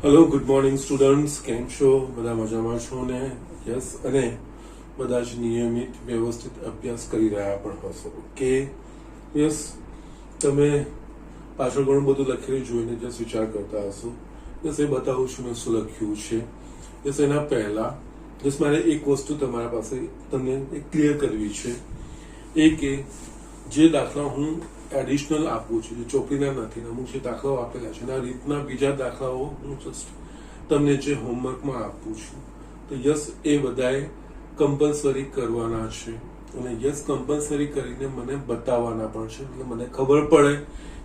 Hello good morning students, કેમ છો? બધા મજામાં છો ને? યસ, અને બધા જ નિયમિત વ્યવસ્થિત અભ્યાસ કરી રહ્યા પણ હશો. Okay, yes. તમે પાછળ ઘણું બધું લખેલું જોઈને જસ્ટ વિચાર કરતા હશો. યસ, એ બતાવું છું મેં શું લખ્યું છે. યસ, એના પહેલા જસ્ટ મારે એક વસ્તુ તમારા પાસે તમને ક્લિયર કરવી છે. એ કે જે દાખલા હું એડિશનલ આપું છું, જે ચોપડીના નથી, અમુક જે દાખલાઓ આપેલા છે એના રીતના બીજા દાખલાઓ હું જસ્ટ તમને જે હોમવર્કમાં આપું છું, તો યસ એ બધાએ કમ્પલસરી કરવાના છે. અને યસ, કમ્પલસરી કરીને મને બતાવવાના પણ છે, એટલે મને ખબર પડે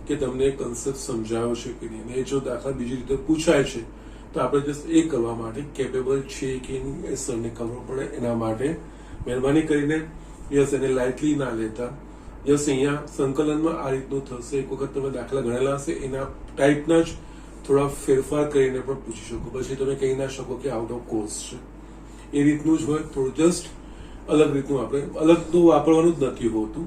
કે તમને કન્સેપ્ટ સમજાયો છે કે નહીં. અને એ જો દાખલા બીજી રીતે પૂછાય છે તો આપણે જસ્ટ એ કરવા માટે કેપેબલ છે કે નહીં એ સરને ખબર પડે. એના માટે મહેરબાની કરીને યસ એને લાઇટલી ના લેતા. યસ, અહીંયા સંકલનમાં આ રીતનું થશે. એક વખત તમે દાખલા ગણેલા હશે એના ટાઈપના જ થોડા ફેરફાર કરીને પણ પૂછી શકો. પછી તમે કહી ના શકો કે આઉટ ઓફ કોર્સ છે. એ રીતનું જ હોય, થોડું જસ્ટ અલગ રીતનું. આપણે અલગ તો વાપરવાનું જ નથી હોતું,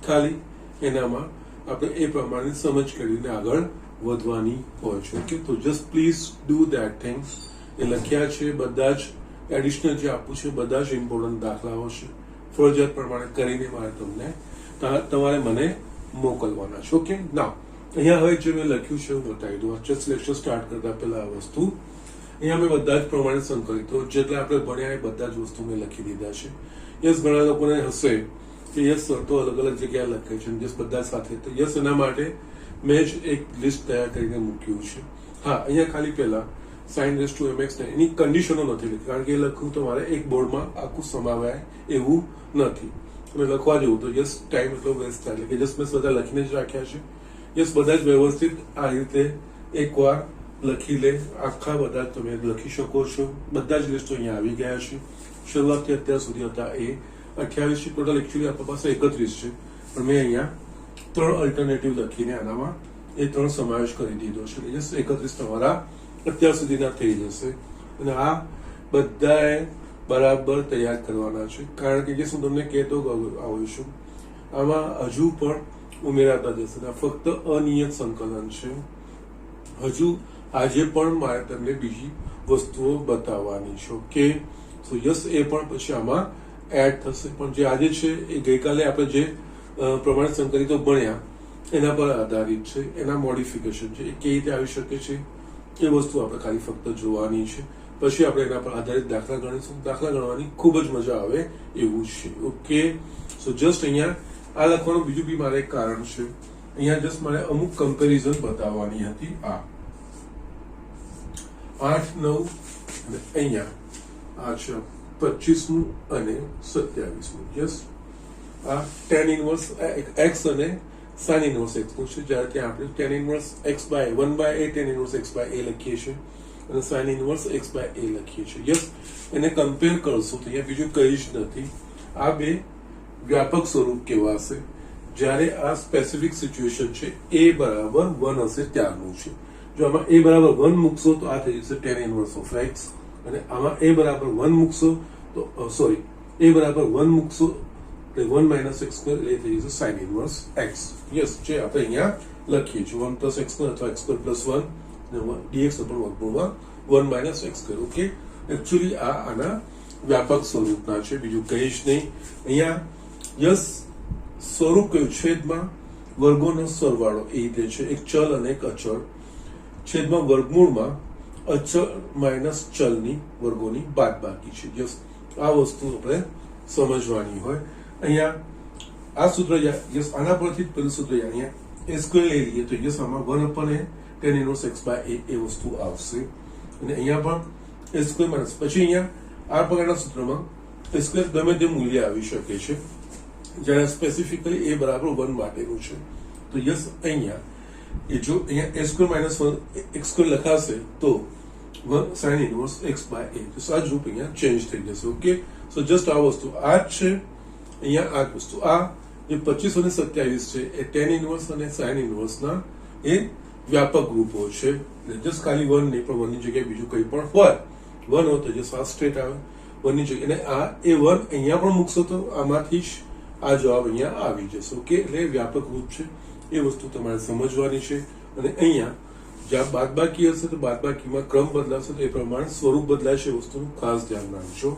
ખાલી એનામાં આપણે એ પ્રમાણે સમજ કરીને આગળ વધવાની હોય છે. ઓકે, તો just please do that thing. એ લખ્યા છે બધા જ એડિશનલ જે આપવું છે, બધા જ ઇમ્પોર્ટન્ટ દાખલાઓ છે. ફરજિયાત પ્રમાણે કરીને મારે તમારે મને મોકલવાના છે. ઓકે, ના અહીંયા હવે જે મેં લખ્યું છે હું બતાવી દઉં. જસ્ટ લેક્ચર સ્ટાર્ટ કરતા પહેલા આ વસ્તુ અહીંયા મેં બધા જ પ્રમાણે સંકલિતો જેટલા આપણે ભણ્યા એ બધા જ વસ્તુ મેં લખી દીધા છે. યસ, ઘણા લોકોને હશે કે યસ સર તો અલગ અલગ જગ્યાએ લખે છે યસ બધા સાથે. તો યસ, એના માટે મેં જ એક લિસ્ટ તૈયાર કરીને મૂક્યું છે. હા, અહીંયા ખાલી પહેલા sin raised to mx ને એની કન્ડિશનો નથી લખી, કારણ કે એ લખવું તો મારે એક બોર્ડમાં આખું સમાવાય એવું નથી. તમે લખવા જેવું તો યસ ટાઈમ એટલો વેસ્ટ થાય, એટલે કે જસ્ટ મેં બધા લખીને જ રાખ્યા છે. યસ, બધા જ વ્યવસ્થિત આ રીતે એકવાર લખી લે. આખા બધા તમે લખી શકો છો. બધા જ લિસ્ટો અહીંયા આવી ગયા છે. શરૂઆતથી અત્યાર સુધી હતા એ 28 છે ટોટલ. એકચ્યુઅલી આપણા પાસે 31 છે, પણ મેં અહીંયા 3 અલ્ટરનેટિવ લખીને આનામાં એ 3 સમાવેશ કરી દીધો છે. યસ, 31 તમારા અત્યાર સુધીના થઈ જશે. અને આ બધાએ બરાબર તૈયાર કરવાના છે, કારણ કે જે હું તમને કહેતો આવું છું આમાં હજુ પણ ઉમેરાતા જશે. ફક્ત અનિયત સંકલન છે. હજુ આજે પણ મારે તમને બીજી વસ્તુઓ બતાવવાની છે. ઓકે, સો યસ એ પણ પછી આમાં એડ થશે. પણ જે આજે છે એ ગઈકાલે આપણે જે પ્રમાણે સંકલિતો ભણ્યા એના પર આધારિત છે. એના મોડિફિકેશન છે. એ કેવી રીતે આવી શકે છે એ વસ્તુ આપણે ખાલી ફક્ત જોવાની છે. પછી આપણે એના પર આધારિત દાખલા ગણીશું. દાખલા ગણવાની ખૂબ જ મજા આવે એવું છે. ઓકે, સો જસ્ટ અહીંયા આ લખવાનું બીજું બી મારે એક કારણ છે. અહીંયા જસ્ટ મારે અમુક કમ્પેરિઝન બતાવવાની હતી. આ 8, 9 અને અહીંયા આ છે 25મું અને 27મું. યસ, આ tan ઇનવર્સ x અને sin ઇનવર્સ x નું છે. જ્યારે ત્યાં આપણે tan inverse x by 1/a tan inverse x by a લખીએ છીએ અને sin inverse x by a લખીએ છીએ. યસ, એને કમ્પેર કરશો તો અહીંયા બીજું કંઈ જ નથી. આ બે વ્યાપક સ્વરૂપ કહેવાશે. જ્યારે આ સ્પેસિફિક સિચ્યુએશન છે a બરાબર 1 હશે ત્યારનું છે. જો આમાં a બરાબર 1 મૂકશો તો આ થઈ જશે tan ઇનવર્સ ઓફ x, અને આમાં a બરાબર 1 મૂકશો તો સોરી a બરાબર 1 મૂકશો એટલે 1 માઇનસ x સ્ક્વેર એટલે થઈ જશે sin ઇનવર્સ x. યસ, જે આપણે અહીંયા લખીએ છીએ 1 પ્લસ x સ્ક્વેર અથવા x square plus 1 dx upon 1 minus x square. Okay, actually આ આના વ્યાપક સ્વરૂપના છે, બીજું કંઈ જ નહીં. અહીંયા યસ સ્વરૂપ કયું? છેદમાં વર્ગોનો સરવાળો એ રીતે છે. એક ચલ અને એક અચળ. છેદમાં વર્ગમૂળમાં અચળ માઇનસ ચલની વર્ગોની બાદબાકી છે. યસ, આ વસ્તુ આપણે સમજવાની હોય. અહીંયા આ સૂત્ર યસ આના પરથી જ પેલું સૂત્ર અહીંયા એ સ્ક્વેર લઈ લઈએ તો યસ આમાં 1 upon a tan inverse x by a એ વસ્તુ આવશે. અને અહીંયા પણ એ સ્ક્વેર માઇનસ પછી અહીંયા આ પ્રકારના સૂત્રમાં એ સ્ક્વેર ગમે તે મૂલ્ય આવી શકે છે, જ્યારે સ્પેસિફિકલી a બરાબર 1 માટેનું છે. તો યસ અહીંયા એ જો અહીંયા a square minus 1 x square લખાશે તો 1 sin inverse x by a. તો આ જ રૂપ અહીંયા ચેન્જ થઈ જશે. ઓકે, સો જસ્ટ આ વસ્તુ આ જ છે. અહીંયા આ વસ્તુ આ જે 25 અને 27 છે એ tan ઇનવર્સ અને sin ઇનવર્સના એ વ્યાપક રૂપો છે. જસ્ટ ખાલી 1 નહીં, પણ 1 ની જગ્યાએ બીજું કંઈ પણ હોય 1 હોય તો જસ્ટ આ સ્ટ્રેટ આવે 1 ની જગ્યાએ. અને આ એ 1 અહીંયા પણ મૂકશો તો આમાંથી જ આ જવાબ અહીંયા આવી જશે. ઓકે, એટલે વ્યાપક રૂપ છે, એ વસ્તુ તમારે સમજવાની છે. અને અહીંયા જ્યાં બાદબાકી હશે તો બાદબાકીમાં ક્રમ બદલાશે તો એ પ્રમાણે સ્વરૂપ બદલાશે. વસ્તુનું ખાસ ધ્યાન રાખજો.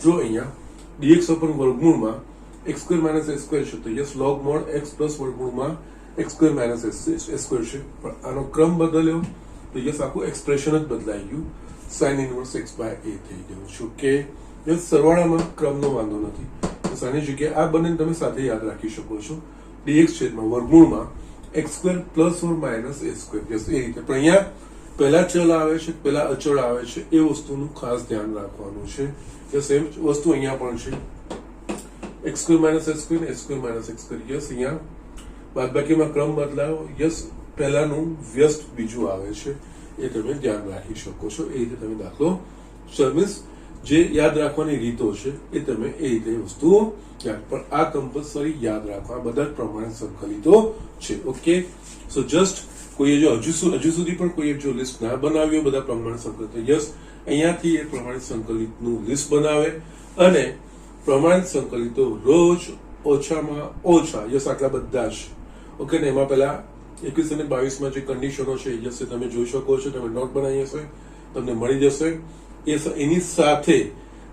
જો અહીંયા dx ઉપર વર્ગમૂળમાં x square minus s square છે તો yes log mod x plus વર્ગમૂળમાં x square minus s square છે, પણ આનો ક્રમ બદલ્યો તો યસ આખું એક્સપ્રેશન જ બદલાઈ ગયું, sin inverse x by a થઈ ગયું છે. ઓકે, યસ સરવાળામાં ક્રમનો વાંધો નથી, તો આની જગ્યાએ આ બંને તમે સાથે યાદ રાખી શકો છો. dx છેદમાં વર્ગમૂળમાં x square plus or minus a square, yes એ રીતે. પણ અહીંયા પહેલા ચલ આવે છે, પહેલા અચળ આવે છે, એ વસ્તુનું ખાસ ધ્યાન રાખવાનું છે. યસ સેમ વસ્તુ અહીંયા પણ છે, x square minus s square, s square minus x square. Yes અહીંયા બાદબાકીમાં ક્રમ બદલાયો, યસ પહેલાનું વ્યસ્ત બીજું આવે છે, એ તમે ધ્યાન રાખી શકો છો. એ રીતે તમે દાખલો મીન્સ જે યાદ રાખવાની રીતો છે એ તમે એ રીતે વસ્તુઓ યાદ, પણ આ કમ્પલસરી યાદ રાખવા, બધા જ પ્રમાણિત સંકલિતો છે. ઓકે, સો જસ્ટ કોઈએ જો હજુ સુધી પણ કોઈએ જો લિસ્ટ ના બનાવ્યું બધા પ્રમાણિત સંકલિતો, યસ અહીંયાથી એ પ્રમાણિત સંકલિતનું લિસ્ટ બનાવે અને પ્રમાણિત સંકલિતો રોજ ઓછામાં ઓછા, યસ આટલા બધા જ. ઓકે ને એમાં પહેલા 21 અને 22 જે કન્ડિશનો છે યસ એ તમે જોઈ શકો છો, તમે નોટ બનાવી હશે, તમને મળી જશે. એની સાથે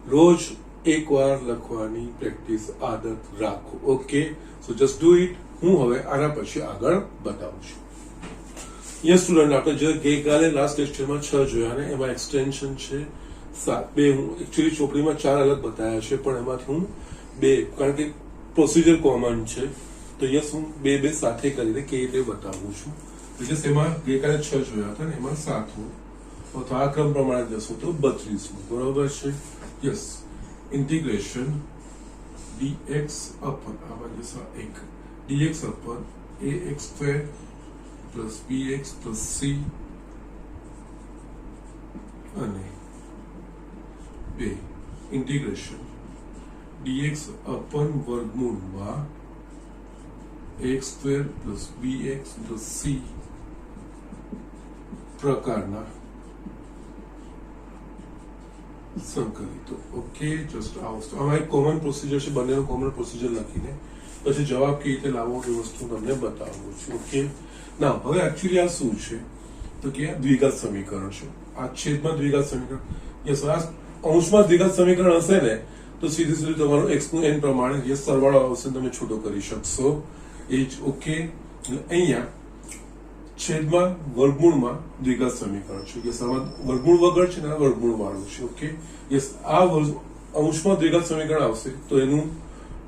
રોજ એકવાર લખવાની પ્રેક્ટિસ આદત રાખો. Okay, so just do it. હું હવે આના પછી આગળ બતાવું છું. યસ સ્ટુડન્ટ, આપણે જે ગઈકાલે લાસ્ટ લેક્ચરમાં 6 જોયા ને એમાં એક્સટેન્શન છે 7. બે હું એકચ્યુઅલી ચોપડીમાં 4 અલગ બતાવ્યા છે, પણ એમાંથી હું 2, કારણ કે પ્રોસિજર કોમન છે તો યસ હું બે સાથે કરીને કેવી રીતે બતાવું છું. યસ એમાં ગઈકાલે 6 જોયા હતા ને એમાં 7 તો આ ક્રમ પ્રમાણે જશો તો 32 બરોબર છે. યસ ઇન્ટિગ્રેશન dx અપન આમાં જશે 1 dx અપન ax સ્ક્વેર પ્લસ bx પ્લસ c અને 2 ઇન્ટિગ્રેશન dx અપન વર્ગમૂળમાં ax સ્ક્વેર પ્લસ bx પ્લસ c પ્રકારના સંકલિતો. ઓકે, જસ્ટ આમાં એક કોમન પ્રોસિજર છે, બંનેનો કોમન પ્રોસિજર લખીને પછી જવાબ કેવી રીતે લાવવો એ વસ્તુ તમને બતાવું છું. ઓકે, ના હવે એકચ્યુઅલી આ શું છે તો કે દ્વિઘાત સમીકરણ છે. આ છેદમાં દ્વિઘાત સમીકરણ, યસ આ અંશમાં દ્વિઘાત સમીકરણ હશે ને તો સીધું તમારું x નું n પ્રમાણે યસ સરવાળો આવશે, તમે છૂટો કરી શકશો એ જ. ઓકે, અહીંયા છેદમાં વર્ગમૂળમાં દ્વિઘાત સમીકરણ છે. યસ આમાં વર્ગમૂળ વગર છે ને વર્ગમૂળ વાળું છે. ઓકે, યસ આ અંશમાં દ્વિઘાત સમીકરણ આવશે તો એનું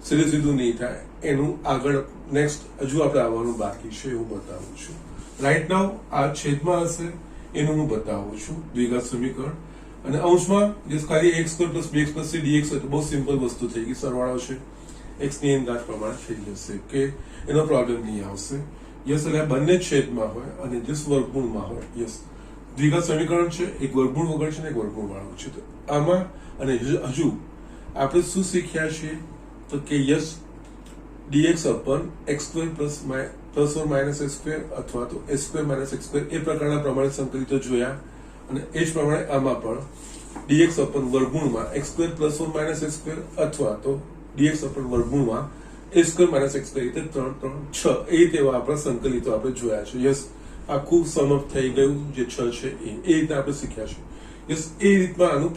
સીધું નહીં થાય, એનું આગળ નેક્સ્ટ હજુ આપણે આવવાનું બાકી છે, હું બતાવું છું. રાઈટ નાઉ આ છેદમાં હશે એનું હું બતાવું છું દ્વિઘાત સમીકરણ, અને અંશમાં યસ ખાલી x square plus bx plus c dx હોય તો બહુ સિમ્પલ વસ્તુ થઈ ગઈ, સરવાળો છે x ની n ઘાત પ્રમાણે થઈ જશે. કે એનો પ્રોબ્લેમ નહીં આવશે. યસ એટલે બંને છેદમાં હોય અને જસ વર્ગમૂળમાં હોય. યસ દ્વિઘાત સમીકરણ છે, એક વર્ગમૂળ વગર છે ને એક વર્ગમૂળ વાળું છે. તો આમાં અને હજુ આપણે શું શીખ્યા છીએ તો કે yes dx upon x square plus or minus x square અથવા તો s square minus x square એ પ્રકારના પ્રમાણિત સંકલિતો જોયા, અને એ જ પ્રમાણે આમાં પણ dx અપન વર્ગમૂળમાં x square plus or minus x square અથવા તો dx અપન વર્ગમૂળમાં a square minus x square, રીતે 3 3 6 એ રીતે આપણા સંકલિતો આપણે જોયા છે. યસ આખું સમપ થઈ ગયું જે 6 છે એ રીતે આપણે શીખ્યા છે. યસ એ રીતમાં આનું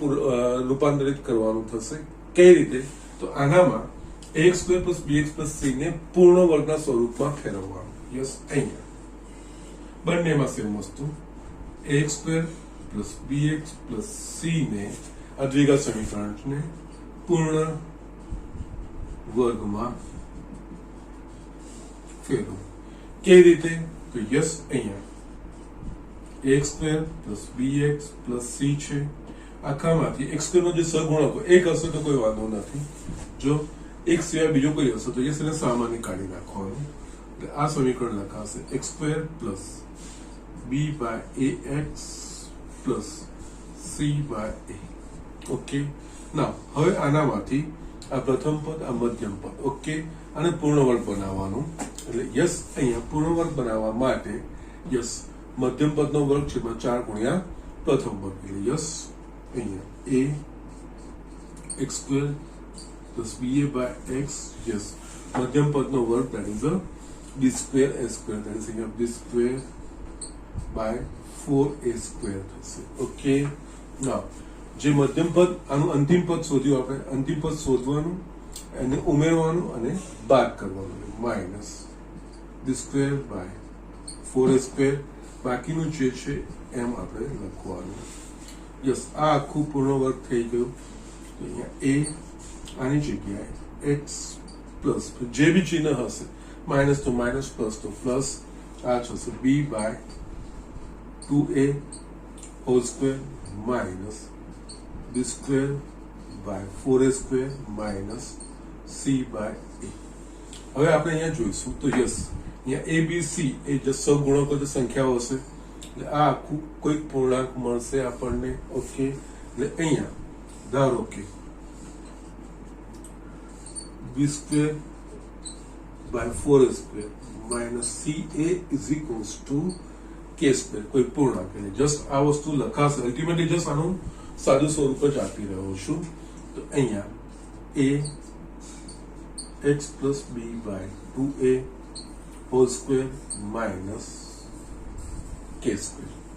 રૂપાંતરિત કરવાનું થશે. કઈ રીતે તો આનામાં ax સ્ક્વેર પ્લસ bx પ્લસ c ને પૂર્ણ વર્ગના સ્વરૂપમાં ફેરવવાનું. યસ અહીંયા બંનેમાં સેમ વસ્તુ ax સ્ક્વેર પ્લસ bx પ્લસ c ને આ દ્વિઘાત સમીકરણને પૂર્ણ વર્ગમાં ફેરવો. કેવી રીતે તો યસ અહીંયા ax સ્ક્વેર પ્લસ bx પ્લસ c છે, આખામાંથી x સ્ક્વેર નો જે સહગુણકો એક હશે તો કોઈ વાંધો નથી, જો એક સિવાય બીજો કોઈ હશે તો યસ એને સામાન્ય કાઢી નાખવાનું. એટલે આ સમીકરણ લખાશે x square plus b by ax plus c by a. Okay, ના હવે આનામાંથી આ પ્રથમ પદ આ મધ્યમ પદ. ઓકે, અને પૂર્ણ વર્ગ બનાવવાનું. એટલે યસ અહીંયા પૂર્ણ વર્ગ બનાવવા માટે યસ મધ્યમ પદનો વર્ગ છે 4 ગુણ્યા પ્રથમ પદ. એટલે યસ અહીંયા a x square plus ba by x, yes મધ્યમ પદનો વર્ગ, that is b square a square, that is અહીંયા b સ્ક્વેર બાય 4a² થશે. ઓકે, નાઉ જે મધ્યમ પદ, આનું અંતિમ પદ શોધ્યું આપણે. અંતિમ પદ શોધવાનું, એને ઉમેરવાનું અને બાદ કરવાનું, માઇનસ b² બાય 4a². બાકીનું જે છે એમ આપણે લખવાનું. યસ, આ આખું પૂર્ણ વર્ગ થઈ ગયું. અહીંયા a, આની જગ્યાએ x પ્લસ જે બી ચિહ્ન હશે, માઇનસ તો માઇનસ, પ્લસ તો પ્લસ, આ થશે b by 2a² minus b² by 4a² minus c by a. હવે આપણે અહીંયા જોઈશું તો યસ, અહીંયા a b c એ જે સહગુણકો સંખ્યાઓ હશે, એટલે આ આખું કોઈક પૂર્ણાંક મળશે આપણને. ઓકે, એટલે અહીંયા ધારો કે b² by 4a² minus ca is equals to k², કોઈ પૂર્ણાંક. એટલે જસ્ટ આ વસ્તુ લખાશે. અલ્ટિમેટલી જસ્ટ આનું સાદું સ્વરૂપ જ આપી રહ્યો છું. તો અહીંયા a x plus b by 2a² minus k².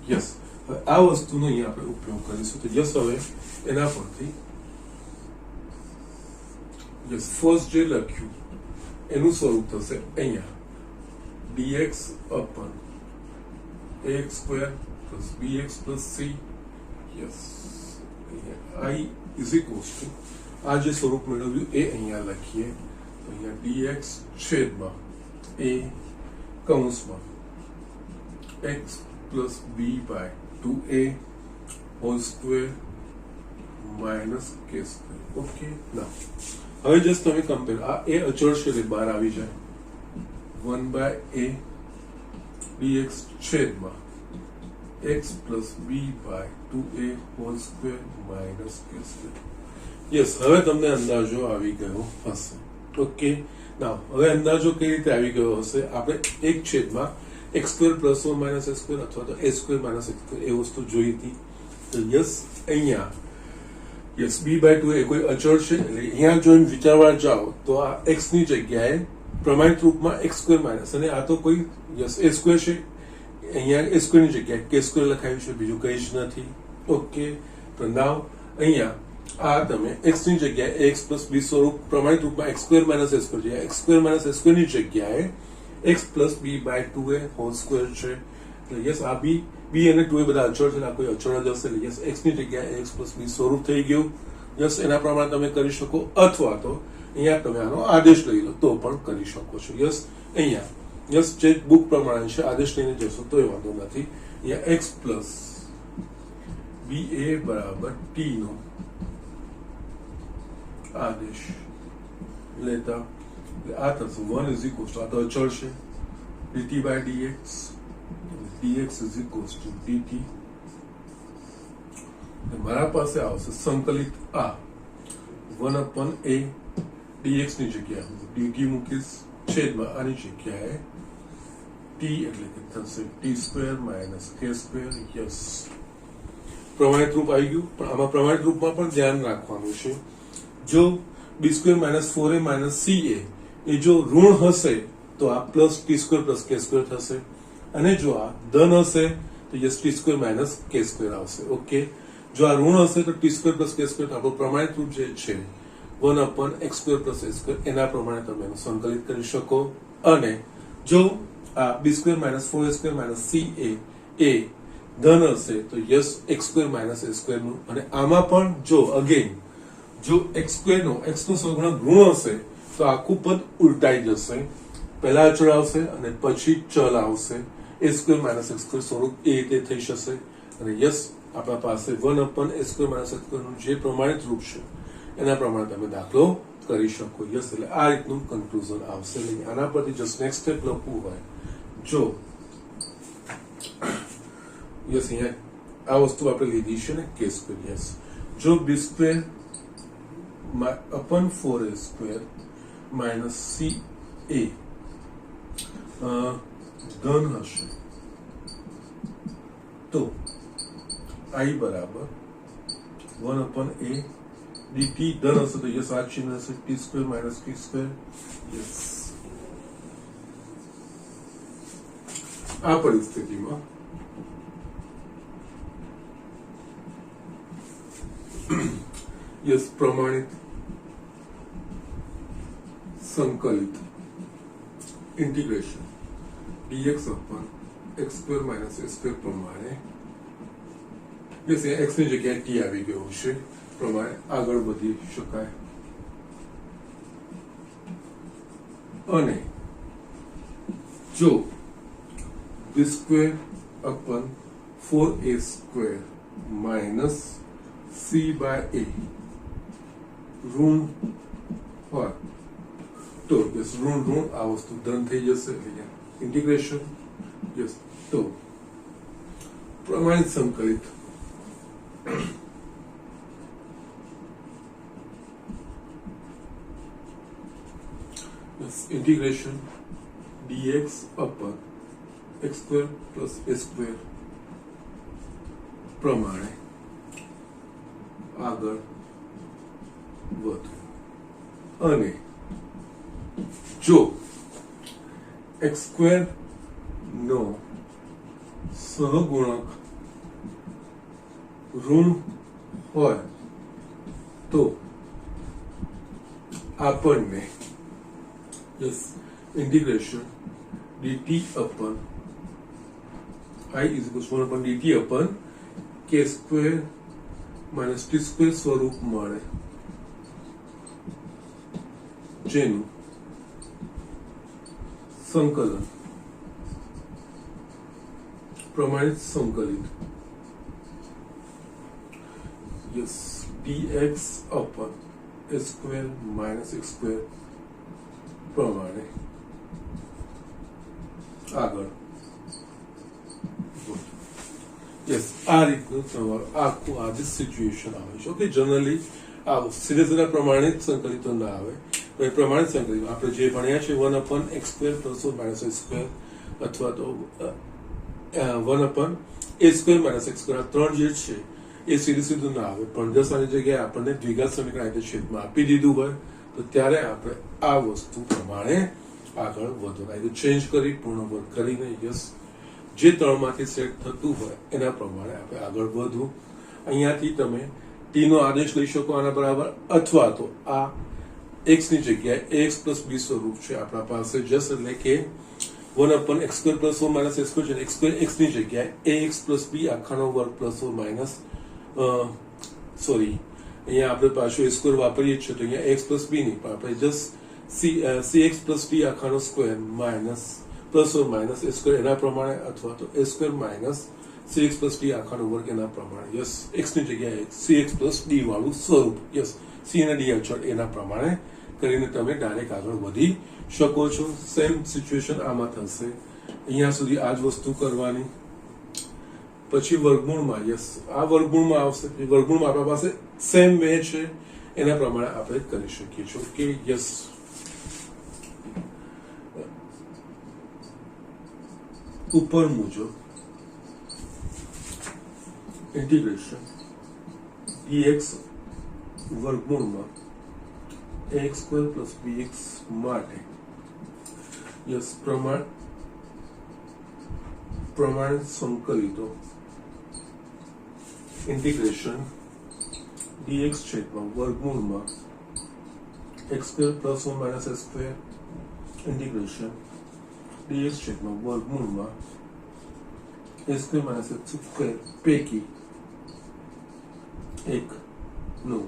Yes, હવે આ વસ્તુનો અહીંયા આપણે ઉપયોગ કરીશું. તો યસ, હવે એના પરથી યસ ફર્સ્ટ જે લખ્યું એનું સ્વરૂપ થશે અહીંયા dx અપન ax² plus bx plus c. Yes, i is equals two આ જે સ્વરૂપ મેળવ્યું એ અહીંયા લખીએ. તો અહીંયા dx છેદમાં a કૌંસમાં x plus b by 2a² minus k². Okay, ના હવે જસ્ટ તમે કમ્પેર. આ એ અચળ છે એટલે બહાર આવી જાય. 1 બાય a dx છેદમાં x plus b by 2a² minus k². Yes, હવે તમને અંદાજો આવી ગયો હશે. ઓકે, ના હવે અંદાજો કઈ રીતે આવી ગયો હશે? આપણે એક છેદમાં x² પ્લસ 1 માઇનસ x² અથવા તો a² માઇનસ x² એ વસ્તુ જોઈ હતી. તો યસ, અહીંયા યસ b બાય 2 એ કોઈ અચળ છે, એટલે અહીંયા જો વિચારવા જાઓ તો આ x ની જગ્યાએ પ્રમાણિત રૂપમાં x² માઇનસ, અને આ તો કોઈ યસ a² છે, અહીંયા a² ની જગ્યાએ k² લખાયું છે, બીજું કંઈ જ નથી. ઓકે, તો નાવ અહીંયા આ તમે x ની જગ્યાએ x પ્લસ b સ્વરૂપ પ્રમાણિત રૂપમાં x² માઇનસ a² છે. x² માઇનસ a² ની જગ્યાએ x plus b by 2a² છે. યસ, આ b અને 2 એ બધા અચળ છે, આ કોઈ અચળ જ હશે. યસ, x ની જગ્યાએ x પ્લસ b સ્વરૂપ થઈ ગયું. યસ, એના પ્રમાણે તમે કરી શકો, અથવા તો અહીંયા તમે આનો આદેશ લઈ લો તો પણ કરી શકો છો. યસ, અહીંયા યસ જે બુક પ્રમાણે છે આદેશ લઈને જશો તો એ વાંધો નથી. અહીંયા x પ્લસ ba બરાબર t નો આદેશ લેતા આ થશે 1 ઇઝ ઇક્વલ્સ ટુ, આ તો અચળ છે, dt by dx is equals to dt. મારા પાસે આવશે સંકલિત આ 1 અપન a dx ની જગ્યાએ dt મૂકીશ, છેદમાં આની જગ્યાએ t એટલે કે થશે t² માઇનસ k². યસ, પ્રમાણિત રૂપ આવી ગયું. પણ આમાં પ્રમાણિત રૂપમાં પણ ધ્યાન રાખવાનું છે. જો b² minus 4a minus ca એ જો ઋણ હશે તો આ પ્લસ t² પ્લસ k² થશે, અને જો આ ધન હશે તો યસ t² માઇનસ k² આવશે. ઓકે, જો આ ઋણ હશે તો t² પ્લસ k² આપણું પ્રમાણિત રૂપ જે છે 1 અપન x² પ્લસ a² એના પ્રમાણે તમે એનું સંકલિત કરી શકો. અને જો આ b² minus 4a² minus ca એ ધન હશે તો યસ x² માઇનસ a² નું. અને આમાં પણ જો અગેન જો x² નો x નો સહગુણક ઋણ હશે તો આખું પદ ઉલટાઈ જશે. પહેલા અચળ આવશે અને પછી ચલ આવશે. a² માઇનસ x² સ્વરૂપ એ રીતે થઈ જશે. અને યસ, આપણા પાસે 1 અપન a² માઇનસ x² નું જે પ્રમાણિત રૂપ છે એના પ્રમાણે તમે દાખલો કરી શકો. યસ, એટલે આ રીતનું કન્ક્લુઝન આવશે. આના પરથી જસ્ટ નેક્સ્ટ સ્ટેપ લખવું હોય, જો યસ અહીંયા આ વસ્તુ આપણે લીધી છે ને k². યસ, જો b² અપન 4a² માઇનસ ca ધન હશે તો i બરાબર 1 અપન a dt ધન હશે તો યસ આ ચિહ્ન હશે t² માઇનસ k². યસ, આ પરિસ્થિતિમાં યસ પ્રમાણિત સંકલિત integration dx upon x square minus a square પ્રમાણે યસ x ની જગ્યાએ t આવી ગયું છે પ્રમાણે આગળ વધી શકાય. અને જો b square upon 4a square minus c by a ઋણ હોય તો યસ ઋણ આ વસ્તુ ધન થઈ જશે અહીંયા ઇન્ટિગ્રેશન યસ તો પ્રમાણિત સંકલિત integration dx upon x square plus a square પ્રમાણે આગળ વધો. અને જો x square નો સહગુણક ઋણ હોય તો આપણને yes integration dt upon I is equals to 1 upon dt upon k square minus t square સ્વરૂપ મળે જેનું સંકલન પ્રમાણિત સંકલિત yes dx upon a square minus x square પ્રમાણે આગળ યસ આ રીતનું તમારું આખું આ જે સિચ્યુએશન આવે છે. ઓકે જનરલી આ સીધે સીધા પ્રમાણિત સંકલિતો ના આવે. પ્રમાણિત સંકલિત આપણે જે ભણ્યા છે 1 upon x square plus or minus a square અથવા તો 1 upon a square minus x square આ ત્રણ જે છે એ સીધું સીધું ના આવે. પણ જો આની જગ્યાએ આપણને દ્વિઘાત સમીકરણ આ રીતે છેદમાં આપી દીધું હોય તો ત્યારે આપણે આ વસ્તુ પ્રમાણે આગળ વધો ચેન્જ કરી પૂર્ણ વર્ગ કરીને યસ જે ત્રણમાંથી સેટ થતું હોય એના પ્રમાણે આપણે આગળ વધવું. અહીંયાથી તમે ટી નો આદેશ લઈ શકો આના બરાબર અથવા તો આ x ની જગ્યાએ ax plus b સ્વરૂપ છે આપણા પાસે જસ એટલે કે 1 upon x square plus or minus x square x square x ની જગ્યાએ ax plus b આખાનો વર્ગ plus or minus સોરી અહીંયા આપણે પાછું a સ્ક્વેર વાપરીએ છીએ તો અહીંયા x plus b નહીં પણ આપણે જસ્ટ cx plus d આખાનો square minus plus or minus a square એના પ્રમાણે અથવા તો a square minus cx plus d આખાનો વર્ગ એના પ્રમાણે યસ x ની જગ્યાએ cx plus d વાળું સ્વરૂપ યસ c અને d અચળ એના પ્રમાણે કરીને તમે ડાયરેક્ટ આગળ વધી શકો છો. સેમ સિચ્યુએશન આમાં થશે. અહીંયા સુધી આ જ વસ્તુ કરવાની. પછી વર્ગમૂળમાં યસ આ વર્ગમૂળમાં આવશે. વર્ગમૂળમાં આપણા પાસે સેમ વે છે એના પ્રમાણે આપણે કરી શકીએ છીએ. કે યસ ઉપર મુજબ ઇન્ટિગ્રેશન dx વર્ગમૂળમાં ax સ્ક્વેર પ્લસ bx માટે યસ પ્રમાણિત સંકલિતો ઇન્ટિગ્રેશન dx છેદમાં વર્ગમૂળમાં x square plus or minus s square integration dx છેદમાં વર્ગમૂળમાં a square minus x square પૈકી એક નો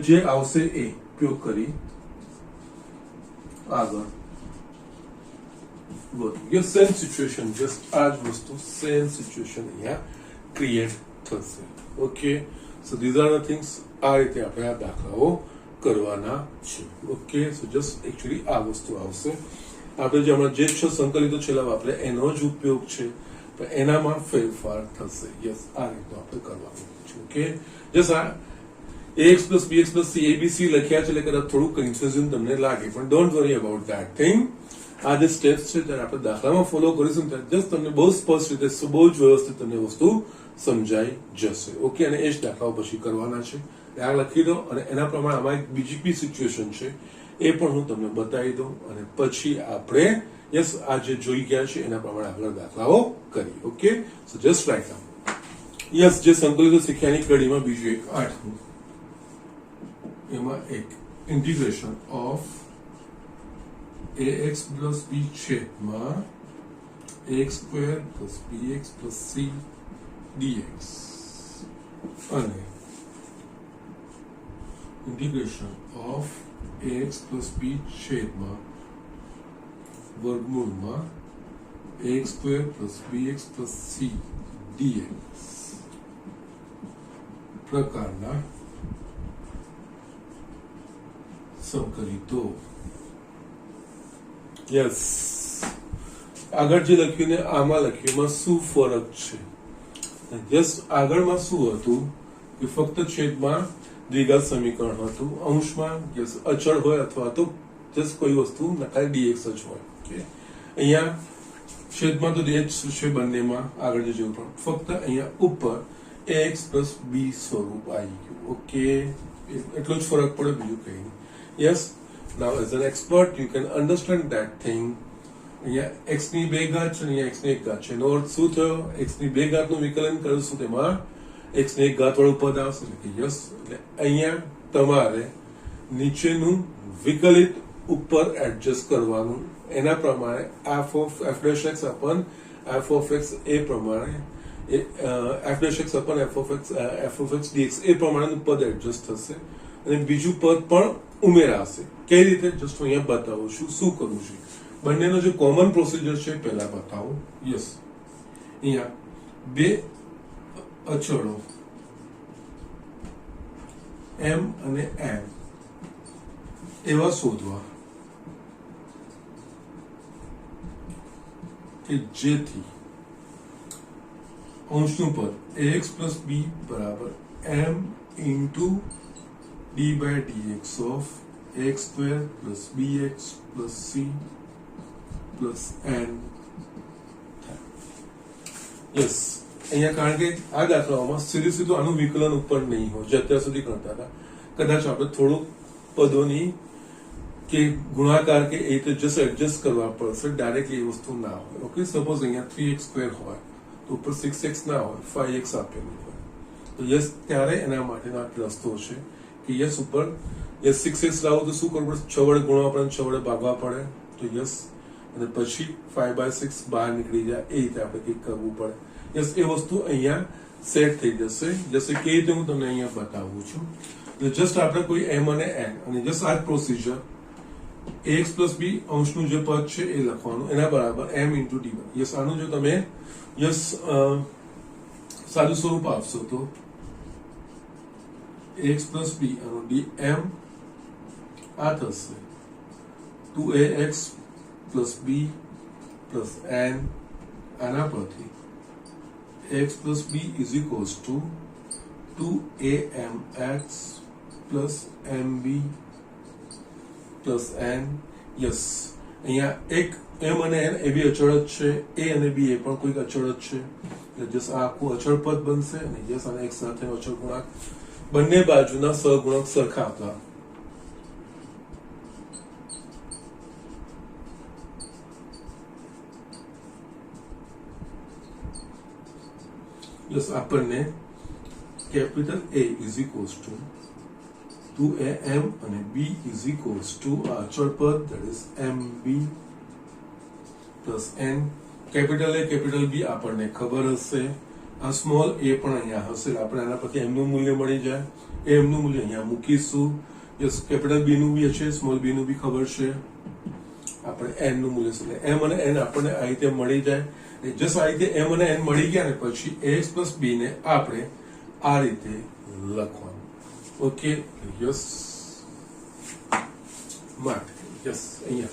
જે આવશે એ ઉપયોગ કરી આગળ વધુ. સેમ સિચ્યુએશન જસ્ટ આ જ વસ્તુ સેમ સિચ્યુએશન અહીંયા ક્રિએટ થશે. Okay so these are the things આ રીતે આપણે આ દાખલાઓ કરવાના છે. ઓકે સો જસ્ટ એકચ્યુઅલી આ વસ્તુ આવશે. આપણે જે હમણાં જે 6 સંકલિતો છેલ્લા વાપરે એનો જ ઉપયોગ છે પણ એનામાં ફેરફાર થશે. યસ આ રીતનું આપણે કરવાનું છે. ઓકે જસ્ટ આ ax plus bx plus c abc લખ્યા છે એટલે કદાચ થોડું કન્ફ્યુઝન તમને લાગે પણ don't worry about that thing. આ જે સ્ટેપ્સ છે ત્યારે આપણે દાખલામાં ફોલો કરીશું ત્યારે જસ્ટ તમને બહુ સ્પષ્ટ રીતે બહુ જ વ્યવસ્થિત તમને વસ્તુ સમજાઈ જશે. ઓકે અને એ જ દાખલાઓ પછી કરવાના છે. આ લખી દો અને એના પ્રમાણે આમાં એક બીજી બી સિચ્યુએશન છે એ પણ હું તમને બતાવી દઉં અને પછી આપણે યસ આ જે જોઈ ગયા છે એના પ્રમાણે આગળ દાખલાઓ કરીએ. Okay so just right now yes, જે સંકલિત શીખ્યાની કડીમાં બીજું એક 8મું, એમાં એક integration of ax plus b છેદમાં ax સ્ક્વેર plus bx plus c dx અને integration of ax plus b છેદમાં વર્ગમૂળમાં ax સ્ક્વેર plus bx plus c dx પ્રકારના સંકલિતો. યસ, આગળ જે લખ્યું ને આમાં લખ્યું એમાં શું ફરક છે? યસ, આગળમાં શું હતું કે ફક્ત છેદમાં દ્વિઘાત સમીકરણ હતું, અંશમાં યસ અચળ હોય અથવા તો જસ કોઈ વસ્તુ નકારી dx જ હોય. ઓકે, અહીંયા છેદમાં તો dx છે બંનેમાં, આગળ જે જેવું પણ ફક્ત અહીંયા ઉપર ax પ્લસ b સ્વરૂપ આવી ગયું. ઓકે, એટલો જ ફરક પડે, બીજું કંઈ નહીં. Yes, now as an expert you can understand that thing. અહીંયા x ની 2 ઘાત છે, અહીંયા x ની 1 ઘાત છે. એનો અર્થ શું થયો? x ની 2 ઘાતનું વિકલન કરીશું તેમાં x ની 1 ઘાત વાળું પદ આવશે. એટલે કે યસ, એટલે અહીંયા તમારે નીચેનું વિકલિત ઉપર એડજસ્ટ કરવાનું, એના પ્રમાણે f of f dash x upon f of x એ પ્રમાણે f dash x upon f of x dx એ પ્રમાણેનું પદ એડજસ્ટ થશે અને બીજું પદ પણ ઉમેરાશે. કઈ રીતે? જસ્ટ હું અહીંયા બતાવું છું શું કરવું છે. બંનેનો જે કોમન પ્રોસિજર છે પહેલા બતાવું. યસ, અહીંયા બે અચળો m અને n એવા શોધવા કે જેથી અંશનું પદ ax પ્લસ b બરાબર m into d by dx of x square plus bx plus c plus n. Yes, અહીંયા કારણ કે આ દાખલાઓમાં સીધું આનું વિકલન ઉપર નહીં હોય જે અત્યાર સુધી કરતા હતા. કદાચ આપણે થોડું પદોની કે ગુણાકાર કે એ રીતે જસ્ટ એડજસ્ટ કરવા પડશે, ડાયરેક્ટલી એ વસ્તુ ના હોય. ઓકે, સપોઝ અહીંયા 3x સ્ક્વેર હોય તો ઉપર 6x ના હોય, 5x આપેલું હોય તો યસ, ત્યારે એના માટેનો આ રસ્તો છે કે યસ ઉપર યસ 6x લાવો તો શું કરવું પડે? 6 વડે ગુણવા પડે, 6 વડે ભાગવા પડે. તો યસ, અને પછી 5/6 બહાર નીકળી જાય, એ રીતે આપણે કંઈક કરવું પડે. યસ, એ વસ્તુ અહીંયા સેટ થઈ જશે. જશે કે રીતે હું તમને અહીંયા બતાવું છું. જસ્ટ આપણે કોઈ m અને n અને જસ્ટ આ જ પ્રોસિજર ax પ્લસ b અંશનું જે પદ છે એ લખવાનું, એના બરાબર m ઇન્ટુ d. યસ, આનું જો તમે યસ સાદું સ્વરૂપ આપશો તો ax પ્લસ b અને dm આ થશે 2ax plus b plus n. આના પરથી x plus b is equals two 2amx plus mb plus n. Yes, અહીંયા એક m અને n એ બી અચળ જ છે, a અને b એ પણ કોઈક અચળ જ છે. જસ આ આખું અચળ પદ બનશે અને યસ અને એક સાથે અચળ ગુણાંક, બંને બાજુના સહગુણક સરખા હતા. યસ, આપણને capital A is equals two 2am અને b ઇઝ ઇક્વલ્સ ટુ આ અચળ પદ that is mb plus n. Capital A capital B આપણને ખબર હશે, આ સ્મોલ a પણ અહીંયા હશે, આપણે આના પરથી m નું મૂલ્ય મળી જાય. એ m નું મૂલ્ય અહીંયા મૂકીશું. યસ, કેપિટલ B નું બી છે, સ્મોલ b નું બી ખબર છે, આપણે n નું મૂલ્ય છે. m અને n આપણને આ રીતે મળી જાય. જસ્ટ આ રીતે m અને n મળી ગયા ને પછી ax પ્લસ b ને આપણે આ રીતે લખવાનું. Okay, yes mark. યસ, અહીંયા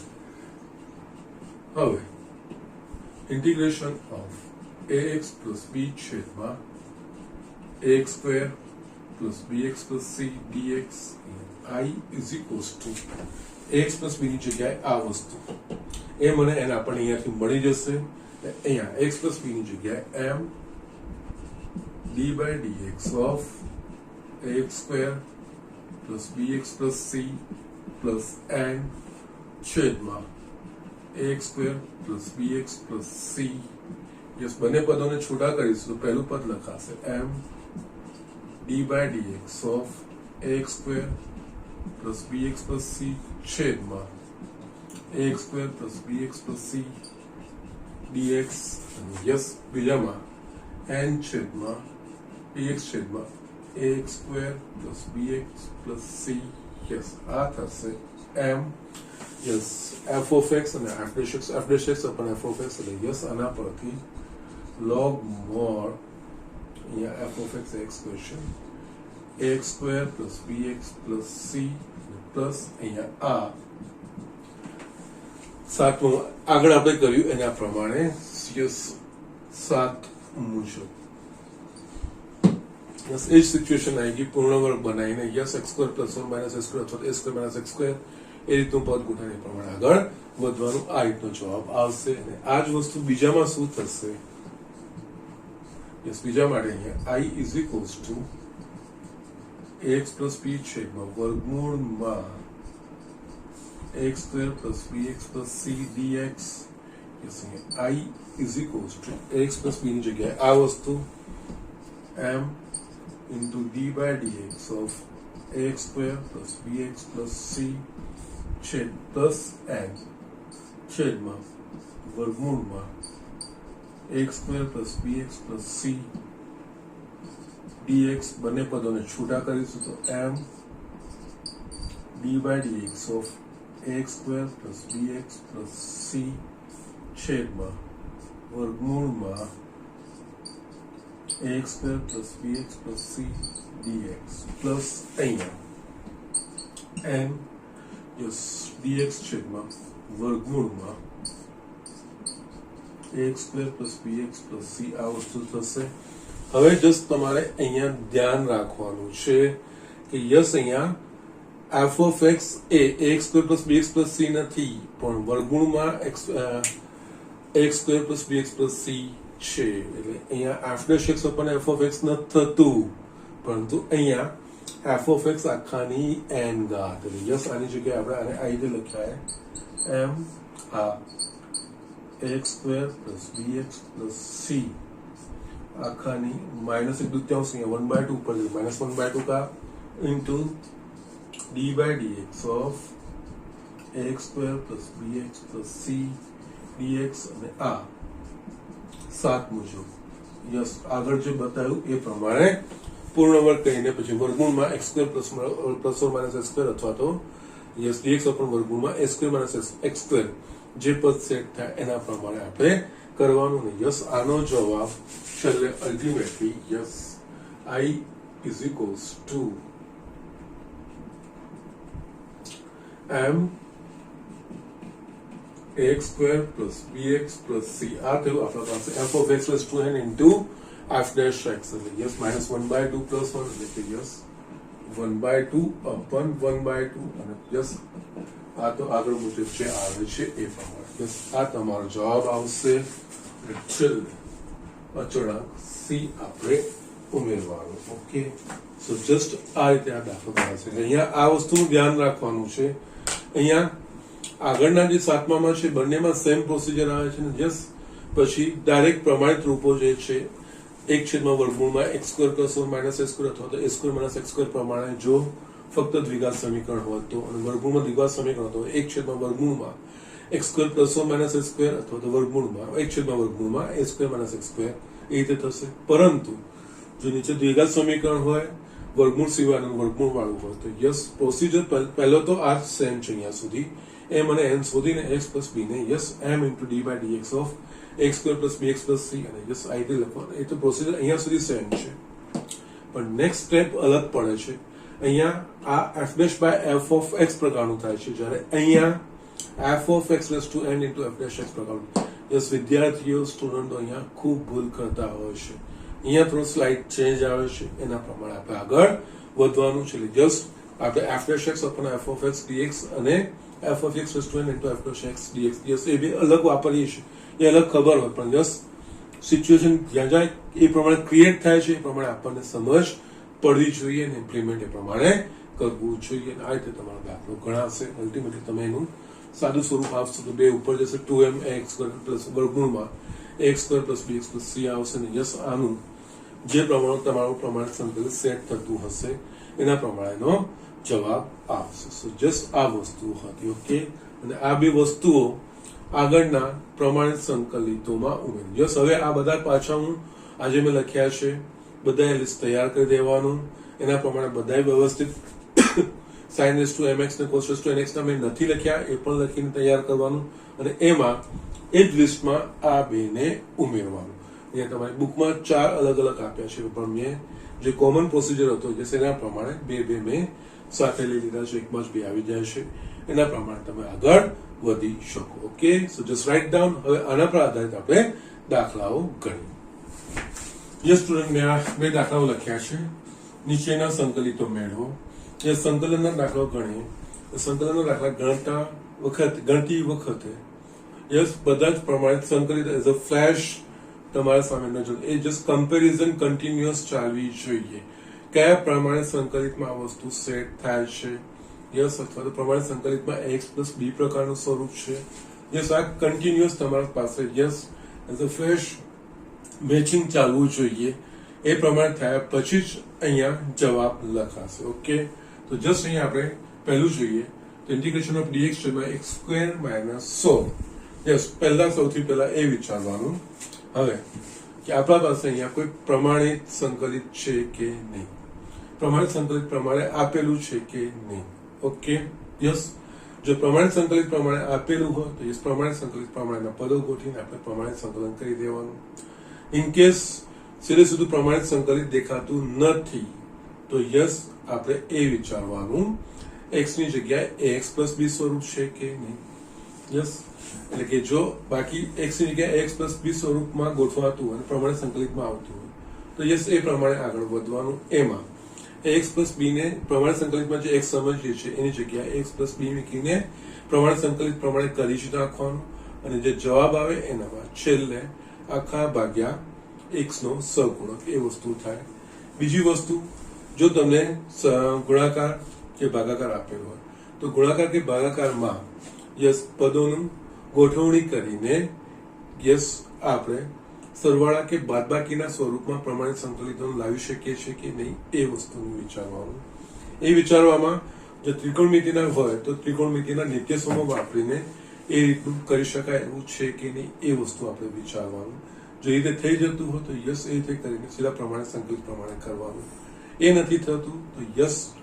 હવે integration of ax plus b છેદમાં ax સ્ક્વેર plus bx plus c dx i is equals two ax plus b ની જગ્યાએ આ વસ્તુ m અને n આપણને અહીંયાથી મળી જશે. અહીંયા x પ્લસ b ની જગ્યાએ m d by dx of ax સ્ક્વેર plus bx plus c plus n છેદમાં ax સ્ક્વેર plus bx plus c yes બંને પદોને છૂટા કરીશું તો પહેલું પદ લખાશે m d by dx of ax square plus bx plus c છેદમાં ax square plus bx plus c dx yes બીજામાં n છેદમાં dx છેદમાં ax square plus bx plus c yes આ થશે m yes f of x અને f dash x upon f of x એટલે yes આના પરથી log mod f of x expression ax square plus bx plus c plus આ સાતમું આગળ આપણે કર્યું એના પ્રમાણે યસ 7 મુજબ યસ એ જ સિચ્યુએશન આવેગી પૂર્ણ વર્ગ બનાવીને yes x square plus 1 minus x square અથવા a square minus x square એ રીતનું પદ ગોઠવણી પ્રમાણે આગળ વધવાનું આ રીતનો જવાબ આવશે અને આ જ વસ્તુ બીજામાં શું થશે યસ બીજા માટે અહીંયા i is equals to ax plus b છેદમાં વર્ગમૂળમાં ax square plus bx plus c dx yes અહીંયા i is equals to ax plus b ની જગ્યાએ આ વસ્તુ m into d by dx of ax square plus bx plus c છેદ plus n છેદમાં વર્ગમૂળમાં ax square plus bx plus c dx બંને પદોને છૂટા કરીશું તો m d by dx of ax square plus bx plus c છેદમાં વર્ગમૂળમાં ax square plus bx plus c dx plus અહીંયા n યસ dx છેદમાં વર્ગમૂળમાં ax square plus bx plus c આ વસ્તુ થશે હવે જસ્ટ તમારે અહીંયા ધ્યાન રાખવાનું છે કે યસ અહીંયા f of x A ax square plus bx plus c નથી પણ વર્ગમૂળમાં x square plus bx plus c છે એટલે અહીંયા f dash x upon f of x નથી થતું પરંતુ અહીંયા f of x આખાની n ઘાત એટલે યસ આની જગ્યાએ આપણે આને આ રીતે લખ્યા m આ ax square plus bx plus c આખાની માઇનસ 1/2 અહીંયા 1/2 ઉપર માઇનસ 1/2 का into d by dx of ax square plus bx plus c dx અને આ 7 મુજબ યસ આગળ જે બતાવ્યું એ પ્રમાણે પૂર્ણ વર્ગ કરીને પછી વર્ગમૂળમાં x square plus or minus x square અથવા તો યસ dx upon વર્ગમૂળમાં a square minus x square જે પદ સેટ થાય એના પ્રમાણે આપણે કરવાનું ને યસ આનો જવાબ છેલ્લે ultimately yes i is equals to m ax square plus bx plus c આ થયું આપણા પાસે f of x plus 2n into f dash x એટલે યસ minus 1/2 plus 1 એટલે કે યસ 1/2 upon 1/2 અને યસ આ તો આગળ મુજબ જે આવે છે એ પ્રમાણે યસ આ તમારો જવાબ આવશે છેલ્લે અચળાંક c આપણે ઉમેરવાનું ઓકે સો જસ્ટ આ રીતે આ દાખલો ગણાશે અહીંયા આ વસ્તુનું ધ્યાન રાખવાનું છે અહીંયા આગળના જે સાતમામાં છે બંનેમાં સેમ પ્રોસિજર આવે છે ને યસ પછી ડાયરેક્ટ પ્રમાણિત રૂપો જે છે એક છેદમાં વર્ગમૂળમાં x square plus 1 minus x square અથવા તો a square minus x square પ્રમાણે જો ફક્ત દ્વિઘાત સમીકરણ હોય તો અને વર્ગમૂળમાં દ્વિઘાત સમીકરણ હોય તો એક છેદમાં વર્ગમૂળમાં x square plus 1 minus x square અથવા તો વર્ગમૂળમાં એક છેદમાં વર્ગમૂળમાં a square minus x square એ રીતે થશે પરંતુ જો નીચે દ્વિઘાત સમીકરણ હોય વર્ગમૂળ સિવાયનું વર્ગમૂળ વાળું હોય તો યસ પ્રોસિજર પહેલો તો આ સેમ છે અહીંયા સુધી m અને n શોધીને x plus b ને yes m into d by dx of x square plus bx plus c અને યસ આ રીતે લખવાનું એ તો પ્રોસિજર અહીંયા સુધી સેમ છે પણ નેક્સ્ટ સ્ટેપ અલગ પડે છે અહીંયા આ f dash by f of x પ્રકારનું થાય છે જ્યારે અહીંયા f of x plus 2n into f dash x પ્રકારનું યસ વિદ્યાર્થીઓ સ્ટુડન્ટો અહીંયા ખૂબ ભૂલ કરતા હોય છે અહીંયા થોડો સ્લાઇડ ચેન્જ આવે છે એના પ્રમાણે આપણે આગળ વધવાનું છે જસ્ટ આપણે f dash x upon f of x dx અને f of x plus 2n into f dash x dx yes એ બે અલગ વાપરીએ છીએ એ અલગ ખબર હોય પણ જસ્ટ સિચ્યુએશન જ્યાં જાય એ પ્રમાણે ક્રિએટ થાય છે એ પ્રમાણે આપણને સમજ પડવી જોઈએ અને ઇમ્પ્લિમેન્ટ એ પ્રમાણે કરવું જોઈએ આ રીતે તમારો દાખલો ગણાશે અલ્ટિમેટલી તમે એનું સાદું સ્વરૂપ આપશો તો બે ઉપર જશે 2m x પ્લસ વર્ગમૂળમાં એક્સ સ્ક્વેર પ્લસ બી એક્સ પ્લસ સી આવશે ને યસ આનું જે પ્રમાણે તમારું પ્રમાણિત સંકલિત સેટ થતું હશે એના પ્રમાણેનો જવાબ આવશે. સો જસ્ટ આ વસ્તુ હતી. ઓકે, અને આ બે વસ્તુઓ આગળના પ્રમાણિત સંકલિતોમાં ઉમેરી. યસ, હવે આ બધા પાછા હું આજે મેં લખ્યા છે, બધા લિસ્ટ તૈયાર કરી દેવાનું. એના પ્રમાણે બધા વ્યવસ્થિત sin raised to mx ને cos raised to nx ના મેં નથી લખ્યા, એ પણ લખીને તૈયાર કરવાનું અને એમાં એ જ લિસ્ટમાં આ બેને ઉમેરવાનું. અહીંયા તમારી બુકમાં 4 અલગ અલગ આપ્યા છે, પણ મેં જે કોમન પ્રોસિજર હતો જે એના પ્રમાણે બે મેં સાથે લઈ લીધા છે, એકમાં જ બે આવી જાય છે. એના પ્રમાણે તમે આગળ વધી શકો. Okay, so just write down. હવે આના પર આધારિત આપણે દાખલાઓ ગણીએ. યસ સ્ટુડન્ટ, મેં આ બે દાખલાઓ લખ્યા છે. નીચેના સંકલિતો મેળવો. એ સંકલનના દાખલાઓ ગણીએ. સંકલનના દાખલા ગણતી વખતે યસ બધા જ પ્રમાણિત સંકલિત એઝ અ ફ્લેશ તમારા સામે નજર, એ જસ્ટ કમ્પેરિઝન કન્ટિન્યુઅસ ચાલવી જોઈએ. કયા પ્રમાણિત સંકલિતમાં આ વસ્તુ સેટ થાય છે, યસ, અથવા તો પ્રમાણિત સંકલિતમાં એક્સ પ્લસ બી પ્રકારનું સ્વરૂપ છે. યસ, આ કન્ટિન્યુઅસ તમારા પાસે yes as a flash matching ચાલવું જોઈએ. એ પ્રમાણે થયા પછી જ અહીંયા જવાબ લખાશે. ઓકે, તો જસ્ટ અહીંયા આપણે પહેલું જોઈએ તો integration of dx x square minus 16. Yes, સૌથી પહેલા એ વિચારવાનું હવે કે આપણા પાસે અહીંયા કોઈ પ્રમાણિત સંકલિત છે કે નહીં, પ્રમાણિત સંકલિત પ્રમાણે આપેલું છે કે નહીં. ઓકે, યસ, જો પ્રમાણિત સંકલિત પ્રમાણે આપેલું હોય તો યસ પ્રમાણિત સંકલિત પ્રમાણેના પદો ગોઠવીને આપણે પ્રમાણિત સંકલન કરી દેવાનું. ઇન કેસ સીધું પ્રમાણિત સંકલિત દેખાતું નથી તો યસ આપણે એ વિચારવાનું એક્સ ની જગ્યાએ એક્સ પ્લસ બી સ્વરૂપ છે કે નહીં. યસ, એટલે કે જો બાકી એક્સ ની જગ્યાએ એક્સ પ્લસ બી સ્વરૂપમાં ગોઠવાતું અને પ્રમાણિત સંકલિતમાં આવતું હોય તો યસ એ પ્રમાણે આગળ વધવાનું. એમાં એક્સ પ્લસ બી ને પ્રમાણિત સંકલિતમાં જે એક્સ સમજીએ છીએ એની જગ્યાએ એક્સ પ્લસ બી મૂકીને પ્રમાણિત સંકલિત પ્રમાણે કરી જ નાખવાનું અને જે જવાબ આવે એનામાં છેલ્લે આખા ભાગ્યા એક્સ નો સહગુણક એ વસ્તુ થાય. બીજી વસ્તુ, જો તમને ગુણાકાર કે ભાગાકાર આપેલો હોય તો ગુણાકાર કે ભાગાકારમાં યસ પદોનું ગોઠવણી કરીને યસ આપણે સરવાળા કે બાદબાકીના સ્વરૂપમાં પ્રમાણિત સંકલિતો લાવી શકીએ છીએ કે નહીં એ વસ્તુનું વિચારવાનું. એ વિચારવામાં જો ત્રિકોણમિતિના હોય તો ત્રિકોણમિતિના નિત્યસમો વાપરીને એ રીતનું કરી શકાય એવું છે કે નહીં એ વસ્તુ આપણે વિચારવાનું. જો એ રીતે થઈ જતું હોય તો યસ એ રીતે કરીને સીધા પ્રમાણિત સંકલિત પ્રમાણે કરવાનું. એ નથી થતું તો યસ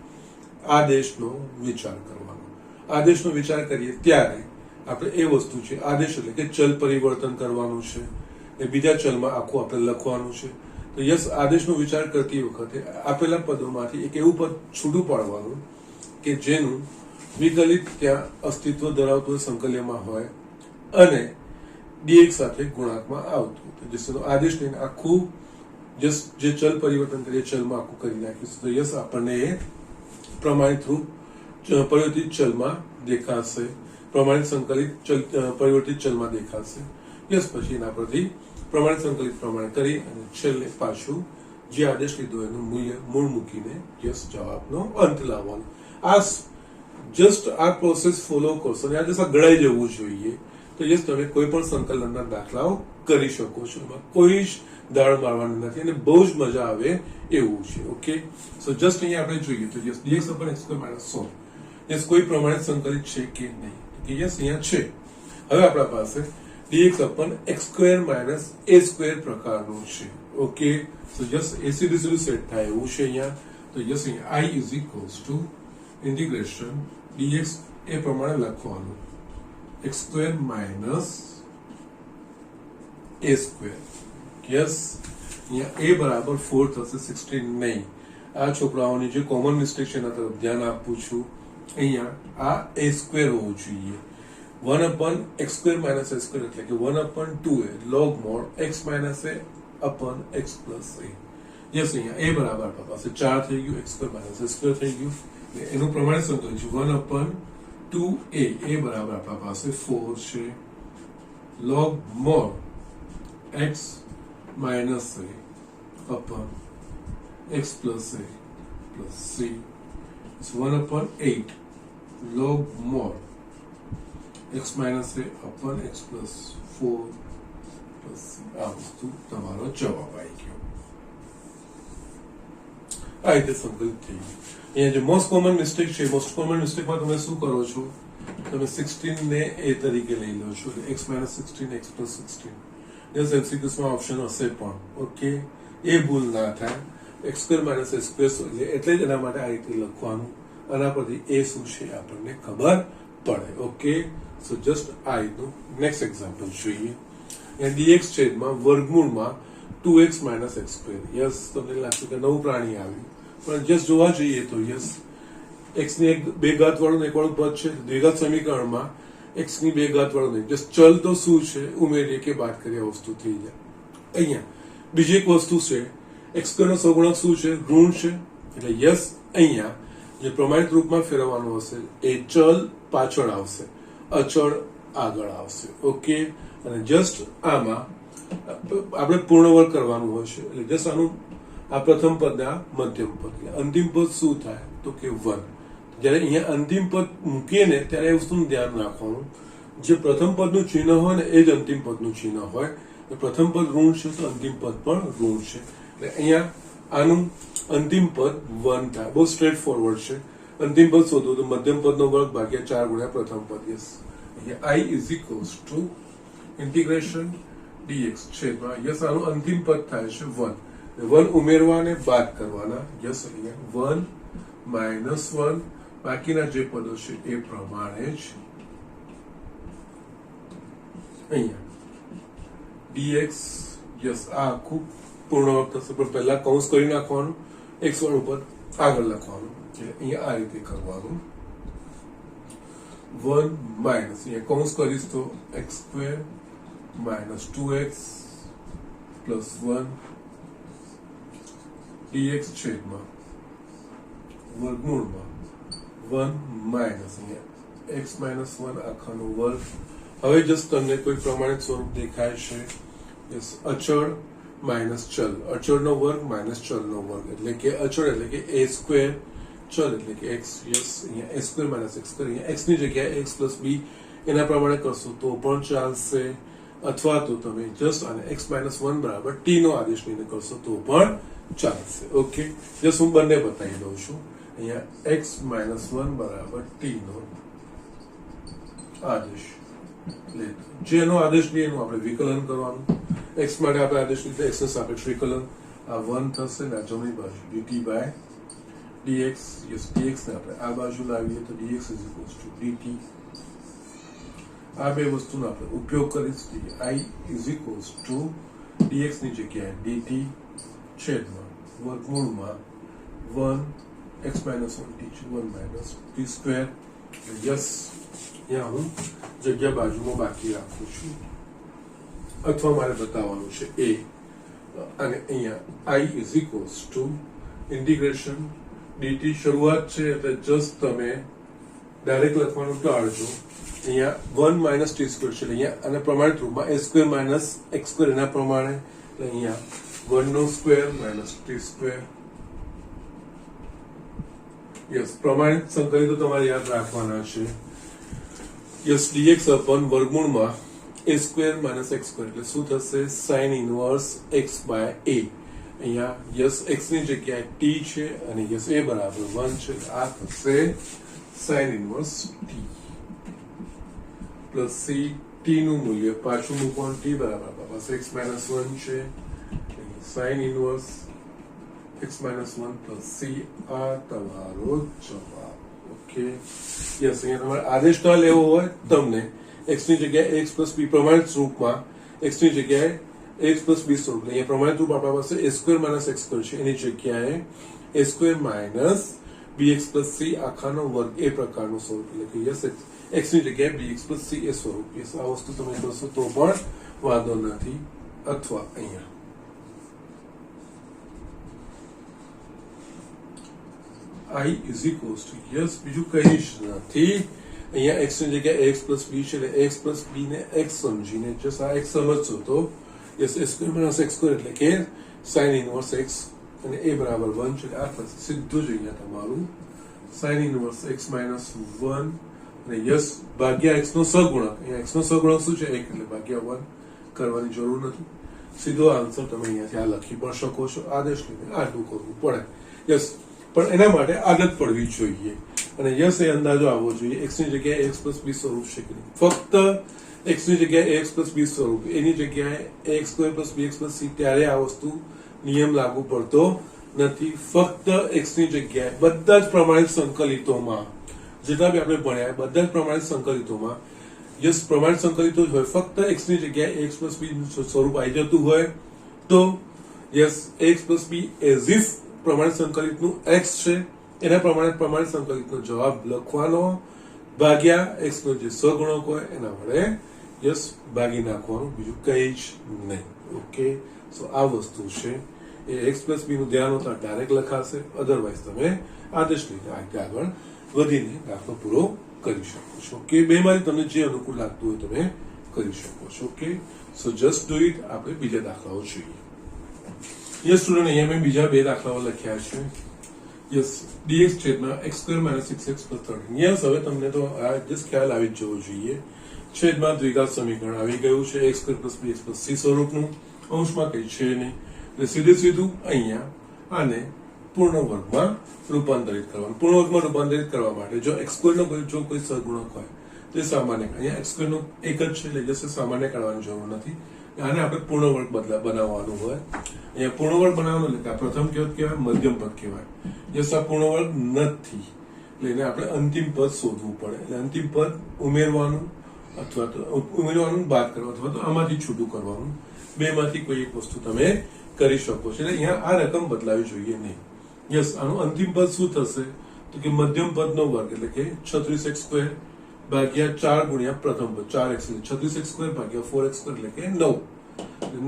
આદેશનો વિચાર કરવાનો. આદેશનો વિચાર કરીએ ત્યારે આપણે એ વસ્તુ છે આદેશ એટલે કે ચલ પરિવર્તન કરવાનું છે, એ બીજા ચલમાં આખું આપણે લખવાનું છે. તો યસ આદેશનો વિચાર કરતી વખતે આપેલા પદોમાંથી એક એવું પદ છૂટું પાડવાનું કે જેનું વિકલિત ત્યાં અસ્તિત્વ ધરાવતું સંકલ્યમાં હોય અને ડીએક્સ સાથે ગુણાંકમાં આવતું. તો આદેશ લઈને આખું જે ચલ પરિવર્તન કરીએ ચલમાં આખું કરી નાખીશું તો યસ આપણને એ પ્રમાણિત રૂપ પરિવર્તિત ચલમાં દેખાશે, પ્રમાણિત સંકલિત પરિવર્તિત ચલમાં દેખાશે. યસ, પછી એના પરથી પ્રમાણિત સંકલિત પ્રમાણે કરી અને છેલ્લે પાછું જે આદેશ લીધો એનું મૂલ્ય મૂળ મૂકીને યસ જવાબનો અંત લાવવાનો. આ જસ્ટ આ પ્રોસેસ ફોલો કરશો અને આ જસ્ટ ગળાઈ જવું જોઈએ તો યસ તમે કોઈ પણ સંકલનના દાખલાઓ કરી શકો છો. એમાં કોઈ જ દાળ મારવાની નથી અને બહુ જ મજા આવે એવું છે. ઓકે, સો જસ્ટ અહીંયા આપણે જોઈએ તો yes dx upon x square minus 16 yes કોઈ પ્રમાણિત સંકલિત છે કે નહીં કે યસ અહીંયા છે. હવે આપણા પાસે dx upon x square minus a square પ્રકારનું છે. ઓકે, સો યસ એ સીધું સેટ થાય એવું છે અહીંયા. તો યસ અહીંયા I is equals to integration dx એ પ્રમાણે લખવાનું x square minus a square. Yes, અહીંયા a બરાબર 4 થશે 16 નહીં. આ છોકરાઓની જે કોમન મિસ્ટેક છે એના તરફ ધ્યાન આપું છું. અહીંયા આ a square હોવું જોઈએ. 1 upon x square minus a square એટલે કે 1 upon 2a log mod x minus a upon x plus a. Yes, અહીંયા a બરાબર આપણા પાસે 4 થઈ ગયું, x square minus a square થઈ ગયું. એનું પ્રમાણિત સંકલન છે 1 upon 2a a બરાબર આપણા પાસે 4 છે log mod x minus a upon x plus a plus c is 1 upon 8 log mod x minus a upon x plus 4 plus આ વસ્તુ તમારો જવાબ આવી ગયો. આ રીતે સંકલિત થઈ ગયું. અહીંયા જે મોસ્ટ કોમન મિસ્ટેક છે, મોસ્ટ કોમન મિસ્ટેકમાં તમે શું કરો છો, તમે 16 ને એ તરીકે લઈ લો છો, x - 16 x + 16. યસ, એમસીક્યુઝમાં ઓપ્શન હશે પણ ઓકે, એ ભૂલ ના થાય. x² - a² એટલે જ એના માટે આ રીતે લખવાનું, આના પરથી એ શું છે આપણને ખબર પડે. ઓકે, સો જસ્ટ આ રીતનું નેક્સ્ટ એક્ઝામ્પલ જોઈએ. dx છેદમાં વર્ગમૂળમાં 2x - x². યસ, તમને લાગશે કે નવું પ્રાણી આવ્યું, પણ જસ્ટ જોવા જઈએ તો યસ, x ની બે ઘાત વાળું એક વાળું પદ છે, દ્વિઘાત સમીકરણમાં x ની બે ઘાત વાળું નહીં, જસ્ટ ચલ તો શું છે ઉમેરીએ કે બાદ કરીએ વસ્તુ થઈ જાય. અહીંયા બીજી એક વસ્તુ છે, x² નો સહગુણક શું છે, ઋણ છે, એટલે યસ અહીંયા જે પ્રમાણિત રૂપમાં ફેરવવાનું હશે એ ચલ પાછળ આવશે, અચળ આગળ આવશે. ઓકે, અને જસ્ટ આમાં આપણે પૂર્ણ વર્ગ કરવાનું હશે, એટલે જસ્ટ આનું આ પ્રથમ પદ આ મધ્યમ પદ, એટલે અંતિમ પદ શું થાય તો કે 1. જ્યારે અહીંયા અંતિમ પદ મૂકીએ ને ત્યારે એ વસ્તુનું ધ્યાન રાખવાનું, જે પ્રથમ પદનું ચિહ્ન હોય ને એ જ અંતિમ પદનું ચિહ્ન હોય. પ્રથમ પદ ઋણ છે તો અંતિમ પદ પણ ઋણ છે, એટલે અહીંયા આનું અંતિમ પદ 1 થાય. બહુ સ્ટ્રેટ ફોરવર્ડ છે. અંતિમ પદ શોધો તો મધ્યમ પદનો વર્ગ ભાગ્યા 4 ગુણ્યા પ્રથમ પદ. યસ, અહીંયા i = ઇન્ટિગ્રેશન dx છેદમાં યસ આનું અંતિમ પદ થાય છે 1. 1 ઉમેરવા અને બાદ કરવાના. યસ, અહીંયા 1 - 1 બાકીના જે પદો છે એ પ્રમાણે જ અહીંયા dx યસ આ આખું પૂર્ણ વર્ગ થશે, પણ પહેલા કૌંસ કરી નાખવાનું, x વાળું પદ આગળ લખવાનું, એટલે અહીંયા આ રીતે કરવાનું. 1 માઇનસ અહીંયા કૌંસ કરીશ તો x² - 2x + 1 dx છેદમાં વર્ગમૂળમાં 1 માઇનસ અહીંયા x - 1 આખાનો વર્ગ. હવે જસ્ટ તમને કોઈ પ્રમાણિત સ્વરૂપ દેખાય છે, યસ, અચળ માઇનસ ચલ, અચળનો વર્ગ માઇનસ ચલનો વર્ગ, એટલે કે અચળ એટલે કે a², ચલ એટલે કે x. યસ, અહીંયા a² - x², અહીંયા x ની જગ્યાએ x + b એના પ્રમાણે કરશો તો પણ ચાલશે, અથવા તો તમે જસ્ટ આને x - 1 બરાબર t નો આદેશ લઈને કરશો તો પણ ચાલશે. ઓકે, જસ્ટ હું બંને બતાવી દઉં છું. અહીંયા x - 1 બરાબર t નો આદેશ, એટલે જેનો આદેશ લઈએ એનું આપણે વિકલન કરવાનું. x માટે આપણે આદેશ લીધો, x નો સાપેક્ષ વિકલન, આ 1 થશે ને જમણી બાજુ dt/dx. યસ, dx ને આપણે આ બાજુ લાવીએ તો dx = dt. આ બે વસ્તુનો આપણે ઉપયોગ કરીશું. i = dx ની જગ્યાએ dt છેદમાં વર્ગમૂળમાં 1 x - 1 t² યસ, અહીંયા હું જગ્યા બાજુમાં બાકી રાખું છું, અથવા મારે બતાવવાનું છે એ. અને અહીંયા i = ઇન્ટિગ્રેશન dt શરૂઆત છે, એટલે જસ્ટ તમે ડાયરેક્ટ લખવાનું ટાળજો. અહીંયા 1 - t² છે, એટલે અહીંયા આના પ્રમાણિત રૂપમાં a² - x² એના પ્રમાણે, એટલે અહીંયા 1² - t². યસ, પ્રમાણિત સંકલિતો તમારે યાદ રાખવાના છે. યસ, dx upon વર્ગમૂળમાં a² - x², એટલે શું થશે, sin ઇનવર્સ x/a. અહીંયા યસ x ની જગ્યાએ t છે અને યસ a બરાબર 1 છે, આ થશે sin inverse t plus c. t નું મૂલ્ય પાછું મૂકવાનું, t બરાબર પાસે x - 1 છે, sin inverse x - 1 plus c. આ તમારો જવાબ. ઓકે, યસ, અહીંયા તમારે આદેશ ન લેવો હોય તમને x ની જગ્યાએ x + b પ્રમાણિત રૂપમાં, x ની જગ્યાએ x + b સ્વરૂપ, અહીંયા પ્રમાણિત રૂપ આપણા પાસે a² - x² છે, એની જગ્યાએ a² - bx + c આખાનો વર્ગ એ પ્રકારનું સ્વરૂપ, એટલે કે યસ x ની જગ્યાએ bx + c એ સ્વરૂપ. યસ, આ વસ્તુ તમે કરશો તો પણ વાંધો નથી. અથવા અહીંયા i = યસ બીજું કઈ જ નથી, અહીંયા x ની જગ્યાએ x + b છે, એટલે x + b ને x સમજીને જસ્ટ આ x સમજશો તો યસ a² - x² એટલે કે sin ઇનવર્સ x, અને a બરાબર 1 છે, આ થશે સીધું જ અહીંયા તમારું sin ઇનવર્સ x - 1 અને યસ ભાગ્યા x નો સહગુણક. અહીંયા x નો સહગુણક શું છે, 1, એટલે ભાગ્યા 1 કરવાની જરૂર નથી, સીધો આન્સર તમે અહીંયાથી આ લખી પણ શકો છો, આદેશ લઈને આટલું કરવું પડે. યસ, પણ એના માટે આદત પડવી જોઈએ. અને યસ એ અંદાજો આવવો જોઈએ x ની જગ્યાએ ax પ્લસ b સ્વરૂપ છે કે નહીં. ફક્ત x ની જગ્યાએ ax પ્લસ b સ્વરૂપ, એની જગ્યાએ ax સ્ક્વેર પ્લસ bx પ્લસ c, ત્યારે આ વસ્તુ નિયમ લાગુ પડતો નથી. ફક્ત x ની જગ્યાએ બધા જ પ્રમાણિત સંકલિતોમાં, જેટલા બી આપણે ભણ્યા બધા જ પ્રમાણિત સંકલિતોમાં યસ પ્રમાણિત સંકલિતો જ હોય. ફક્ત x ની જગ્યાએ ax પ્લસ b સ્વરૂપ આવી જતું હોય તો yes ax plus b as if પ્રમાણિત સંકલિતનું x છે, એના પ્રમાણે પ્રમાણિત સંકલિતનો જવાબ લખવાનો, ભાગ્યા x નો જે સહગુણક હોય એના વડે યસ ભાગી નાખવાનું, બીજું કઈ જ નહીં. ઓકે, સો આ વસ્તુ છે એ x પ્લસ b નું ધ્યાન હોતા ડાયરેક્ટ લખાશે, અધરવાઇઝ તમે આદેશ લઈને આગળ વધીને દાખલો પૂરો કરી શકો છો. ઓકે, બેમાંથી તમને જે અનુકૂળ લાગતું હોય તમે કરી શકો છો. Okay, so just do it. આપણે બીજા દાખલાઓ જોઈએ. યસ સ્ટુડન્ટ, અહીંયા મેં બીજા બે દાખલાઓ લખ્યા છે. યસ, dx છેદમાં x square minus 6x plus 13. Yes, હવે તમને તો આ જસ્ટ ખ્યાલ આવી જ જવો જોઈએ. છેદમાં દ્વિઘાત સમીકરણ આવી ગયું છે, x square plus bx plus c સ્વરૂપનું, અંશમાં કંઈ છે નહીં, એટલે સીધું અહીંયા આને પૂર્ણ વર્ગમાં રૂપાંતરિત કરવાનું. પૂર્ણ વર્ગમાં રૂપાંતરિત કરવા માટે જો x સ્ક્વેર નો જો કોઈ સહગુણક હોય તો સામાન્ય, અહીંયા x સ્ક્વેર નો એક જ છે એટલે જશે સામાન્ય કાઢવાની જરૂર નથી. આને આપણે પૂર્ણ વર્ગ બનાવવાનું હોય. અહીંયા પૂર્ણ વર્ગ બનાવવાનું એટલે પ્રથમ પદ કહેવાય, મધ્યમ પદ કહેવાય. યસ, આ પૂર્ણ વર્ગ નથી એટલે એને આપણે અંતિમ પદ શોધવું પડે. એટલે અંતિમ પદ ઉમેરવાનું અથવા તો ઉમેરવાનું બાદ કરવાનું અથવા તો આમાંથી છૂટું કરવાનું, બેમાંથી કોઈ એક વસ્તુ તમે કરી શકો છો. એટલે અહીંયા આ રકમ બદલાવી જોઈએ નહીં. યસ, આનું અંતિમ પદ શું થશે તો કે મધ્યમ પદનો વર્ગ એટલે કે 36x સ્ક્વેર ભાગ્યા 4 ગુણ્યા પ્રથમ પદ 4x, 36x સ્ક્વેર ભાગ્યા 4x સ્ક્વેર એટલે કે 9.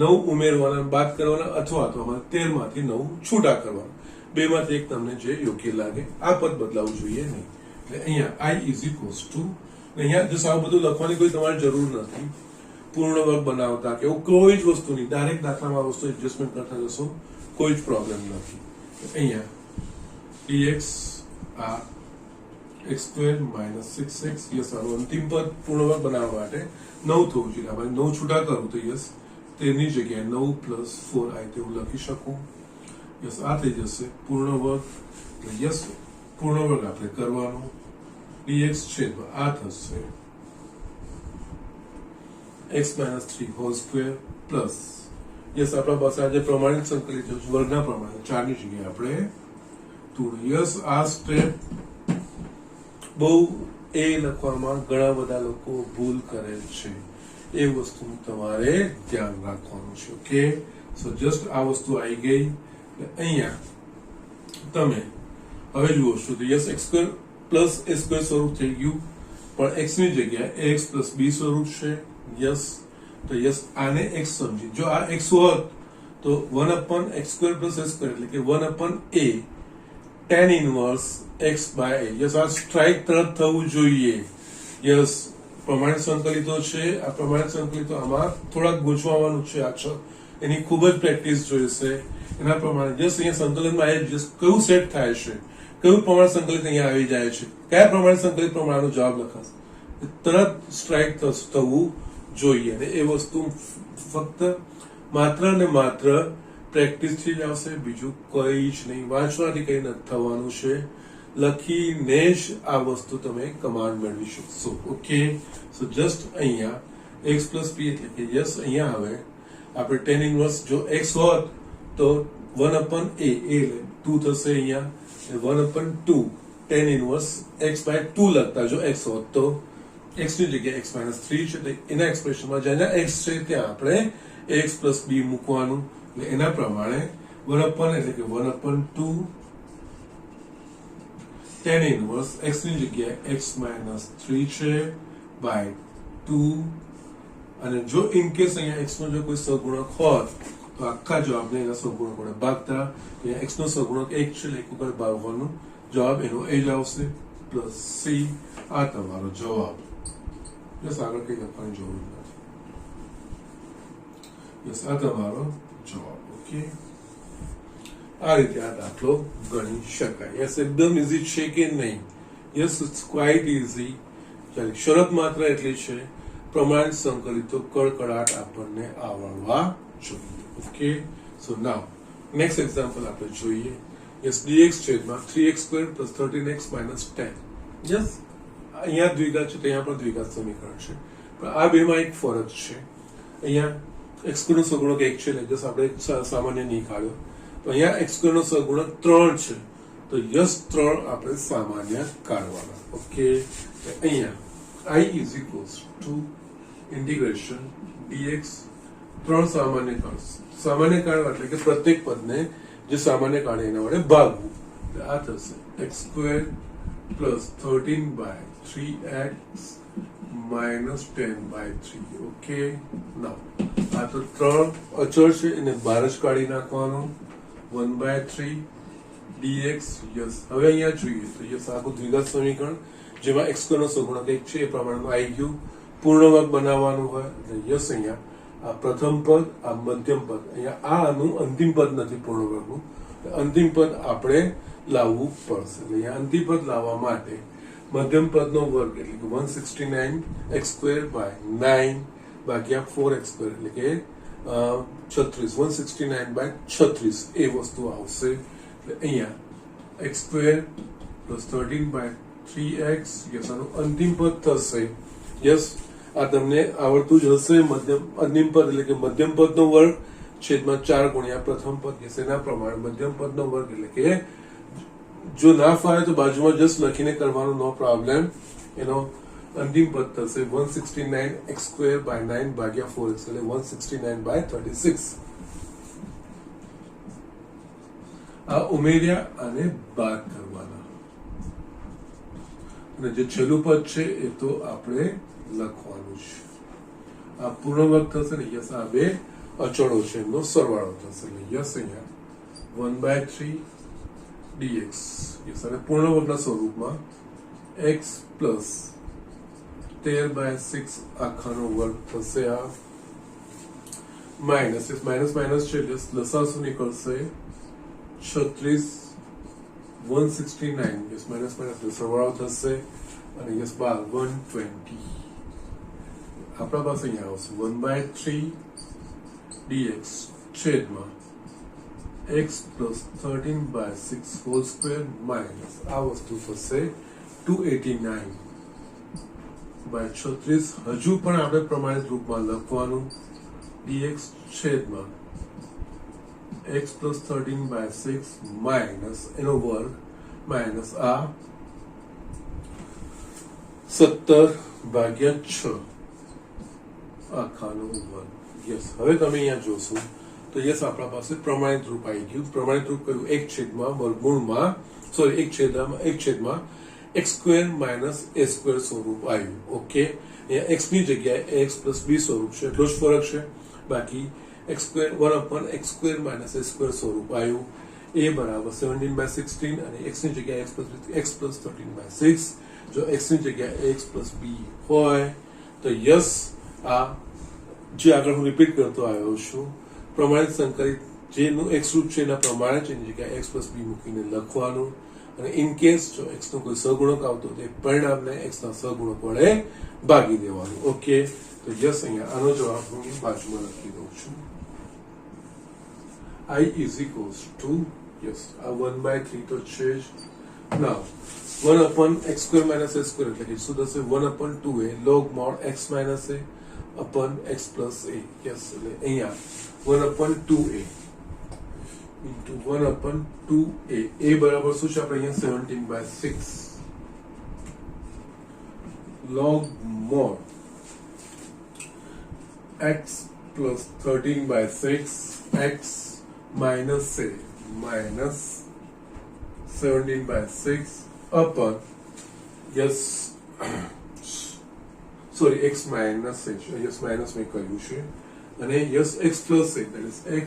9 ઉમેરવાના, બાદ કરવાના અથવા તો અમારે 13 માંથી 9 છૂટા કરવાના, બેમાંથી એક તમને જે યોગ્ય લાગે. આ પદ બદલાવું જોઈએ નહીં. એટલે અહીંયા i ઇઝ ઇક્વલ્સ ટુ, અહીંયા જસ્ટ આવું બધું લખવાની કોઈ તમારે જરૂર નથી. પૂર્ણ વર્ગ બનાવતા કે કોઈ જ વસ્તુ નહીં, ડાયરેક્ટ દાખલામાં વસ્તુ એડજસ્ટમેન્ટ કરતા જશો, કોઈ જ પ્રોબ્લેમ નથી. અહીંયા dx આ x square minus 6x, yes, આનું અંતિમ પદ પૂર્ણ વર્ગ બનાવવા માટે 9 થવું જોઈએ. આપણે 9 છૂટા કરું તો યસ તેની જગ્યાએ 9 પ્લસ 4 આ રીતે હું લખી શકું. યસ, આ થઈ જશે પૂર્ણ વર્ગ. એટલે યસ, પૂર્ણ વર્ગ આપણે કરવાનો, dx છેદમાં આ થશે x minus 3 whole square plus yes આપણા પાસે આજે પ્રમાણિત સંકલિત વર્ગના પ્રમાણે 4 ની જગ્યાએ આપણે 2. યસ, આ સ્ટેપ બહુ એ લખવામાં ઘણા બધા લોકો ભૂલ કરે છે, એ વસ્તુ તમારે ધ્યાન રાખવાનું છે. ઓકે, સો જસ્ટ આ વસ્તુ આવી ગઈ. અહીંયા તમે હવે જુઓ છો તો yes x square plus a square સ્વરૂપ થઈ ગયું, પણ x ની જગ્યાએ ax પ્લસ b સ્વરૂપ છે. યસ, તો યસ આને x સમજી, જો આ x હોત તો 1/x square plus a square એટલે કે 1/a tan inverse x by a. Yes, આ સ્ટ્રાઇક તરફ થવું જોઈએ. યસ, પ્રમાણિત સંકલિતો છે, આ પ્રમાણિત સંકલિતો આમાં થોડાક ગૂંચવાવાનું છે અક્ષર, એની ખૂબ જ પ્રેક્ટિસ જોઈશે. એના પ્રમાણે યસ અહીંયા સંકલનમાં એ જસ્ટ કયું સેટ થાય છે, કયું પ્રમાણ સંકલિત અહીંયા આવી જાય છે, કયા પ્રમાણ સંકલિત પ્રમાણનો જવાબ લખાશે, તરત સ્ટ્રાઇક થવું જોઈએ. અને એ વસ્તુ ફક્ત માત્ર ને માત્ર પ્રેક્ટિસથી જ આવશે, બીજું કઈ જ નહીં. વાંચવાથી કઈ નથી થવાનું છે, લખીને જ આ વસ્તુ તમે કમાન્ડ મેળવી શકશો. ઓકે, સો જસ્ટ અહીંયા x પ્લસ p એટલે કે યસ અહીંયા હવે આપણે tan ઇનવર્સ જો x હોત તો 1/a એટલે 2 થશે. અહીંયા 1/2 tan ઇનવર્સ x બાય 2 લખતા જો x હોત તો x ની જગ્યાએ x માઇનસ 3 છે, એટલે એના એક્સપ્રેશનમાં જ્યાં x છે ત્યાં આપણે x પ્લસ b મૂકવાનું. એટલે એના પ્રમાણે 1/, એટલે કે 1/2 tan ઇનવર્સ x ની જગ્યાએ x માઇનસ 3 છે બાય 2. અને જો ઇન કેસ અહીંયા x નો જો કોઈ સહગુણક હોત તો આખા જવાબને એના સહગુણક વડે ભાગતા, અહીંયા x નો સહગુણક 1 છે એટલે 1 વડે ભાગવાનો જવાબ એનો એ જ આવશે પ્લસ c. આ તમારો જવાબ. યસ, આગળ કઈ લખવાની જરૂર નથી. યસ, આ તમારો જવાબ. ઓકે, આ રીતે આ દાખલો ગણી શકાય. યસ, એકદમ ઇઝી છે કે નહીં? Yes, it's quite easy. ચાલો, શરત માત્ર એટલી છે પ્રમાણિત સંકલિતો કડકડાટ આપણને આવડવા જોઈએ. ઓકે, સો નાવ નેક્સ્ટ એક્ઝામ્પલ આપણે જોઈએ. યસ, dx છેદમાં 3x² + 13x - 10. યસ, અહીંયા દ્વિઘાત છે, ત્યાં પણ દ્વિઘાત સમીકરણ છે, પણ આ બેમાં એક ફરક છે. અહીંયા x² નો સહગુણક 1 છે, એટલે આપણે સામાન્ય નહીં કાઢ્યો. તો અહીંયા x² નો સહગુણક 3 છે, તો યસ 3 આપણે સામાન્ય કાઢવાના. ઓકે, અહીંયા I = ઇન્ટિગ્રેશન dx 3 સામાન્ય કાઢવા એટલે કે પ્રત્યેક પદને જે સામાન્ય કાઢે એના વડે ભાગવું. આ થશે x² + 13/3x - 10/3. ઓકે, નાવ આ તો 3 અચળ છે, એને બહાર જ કાઢી નાખવાનો. 1/3 dx. યસ, હવે અહીંયા જોઈએ તો યસ આખું દ્વિઘાત સમીકરણ જેમાં x² નો સહગુણક 1 છે એ પ્રમાણમાં આવી ગયું. પૂર્ણ વર્ગ બનાવવાનું હોય એટલે યસ અહીંયા આ પ્રથમ પદ, આ મધ્યમ પદ, અહીંયા આ આનું અંતિમ પદ નથી પૂર્ણ વર્ગનું, અંતિમ પદ આપણે લાવવું પડશે. એટલે અહીંયા અંતિમ પદ લાવવા માટે મધ્યમ પદનો વર્ગ એટલે કે 169x²/9 ભાગ્યા 4x² એટલે કે 36, 169/36 એ વસ્તુ આવશે. એટલે અહીંયા x² + 13/3x. યસ, આનું અંતિમ પદ થશે. યસ, આ તમને આવડતું જ હશે. અંતિમ પદ એટલે કે મધ્યમ પદનો વર્ગ છેદમાં 4 ગુણ્યા પ્રથમ પદ. યસ, એના પ્રમાણે મધ્યમ પદનો વર્ગ એટલે કે જો ના ફાવે તો બાજુમાં જસ્ટ લખીને કરવાનું, નો પ્રોબ્લેમ. એનો અંતિમ પદ થશે 169x²/9 ભાગ્યા 4x એટલે 169/36. આ ઉમેર્યા અને બાદ કરવાના, અને જે છેલ્લું પદ છે એ તો આપણે લખવાનું છે. આ પૂર્ણ વર્ગ થશે ને. યસ, આ બે અચળો છે એમનો સરવાળો થશે. યસ, અહીંયા 1/3 dx. યસ, અને પૂર્ણ વર્ગના સ્વરૂપમાં x + 13/6 આખાનો વર્ગ થશે. આ માઇનસ માઇનસ છે એટલે લસાઅ શું નીકળશે? 36, 169. યસ, માઇનસ સરવાળો થશે અને યસ 120. આપણા પાસે અહીંયા આવશે 1/3 dx છેદમાં x + 13/6 હોલ સ્ક્વેર માઇનસ આ વસ્તુ થશે 289/36. હજુ પણ આપણે પ્રમાણિત રૂપમાં લખવાનું dx છેદમાં x + 13/6 માઇનસ એનો વર્ગ માઇનસ આ 17/6 આખાનો વર્ગ. યસ, હવે તમે અહીંયા જોશો તો યસ આપણા પાસે પ્રમાણિત રૂપ આવી ગયું. પ્રમાણિત રૂપ કયું? 1/વર્ગમૂળમાં x² - a² સ્વરૂપ આવ્યું. ઓકે, અહીંયા x ની જગ્યાએ x + b સ્વરૂપ છે, એટલો જ ફરક છે. બાકી x² 1/x² - a² સ્વરૂપ આવ્યું. a = 17/16 અને x ની જગ્યાએ x + 13/6. જો x ની જગ્યાએ x + b હોય તો યસ આ જે આગળ હું રિપીટ કરતો આવ્યો છું, પ્રમાણિત સંકલિત જેનું x રૂપ છે એના પ્રમાણે જ એની જગ્યાએ x + b મૂકીને લખવાનું. અને ઇન કેસ જો x નો કોઈ સહગુણક આવતો તો એ પરિણામને x ના સહગુણક વડે ભાગી દેવાનું. ઓકે, તો યસ અહીંયા આનો જવાબ હું બાજુમાં લખી દઉં છું. I = યસ આ 1/3 તો છે જ. નાવ 1/x² - a² એટલે કે શું થશે? 1/2a log mod x - a upon x + a. Yes, એટલે અહીંયા 1/2a into 1/2a. a બરાબર શું છે આપણે અહીંયા 17/6 log mod x + 13/6 x minus a minus 17/6 upon yes sorry x minus a yes minus મેં કર્યું છે અને yes x plus a that is x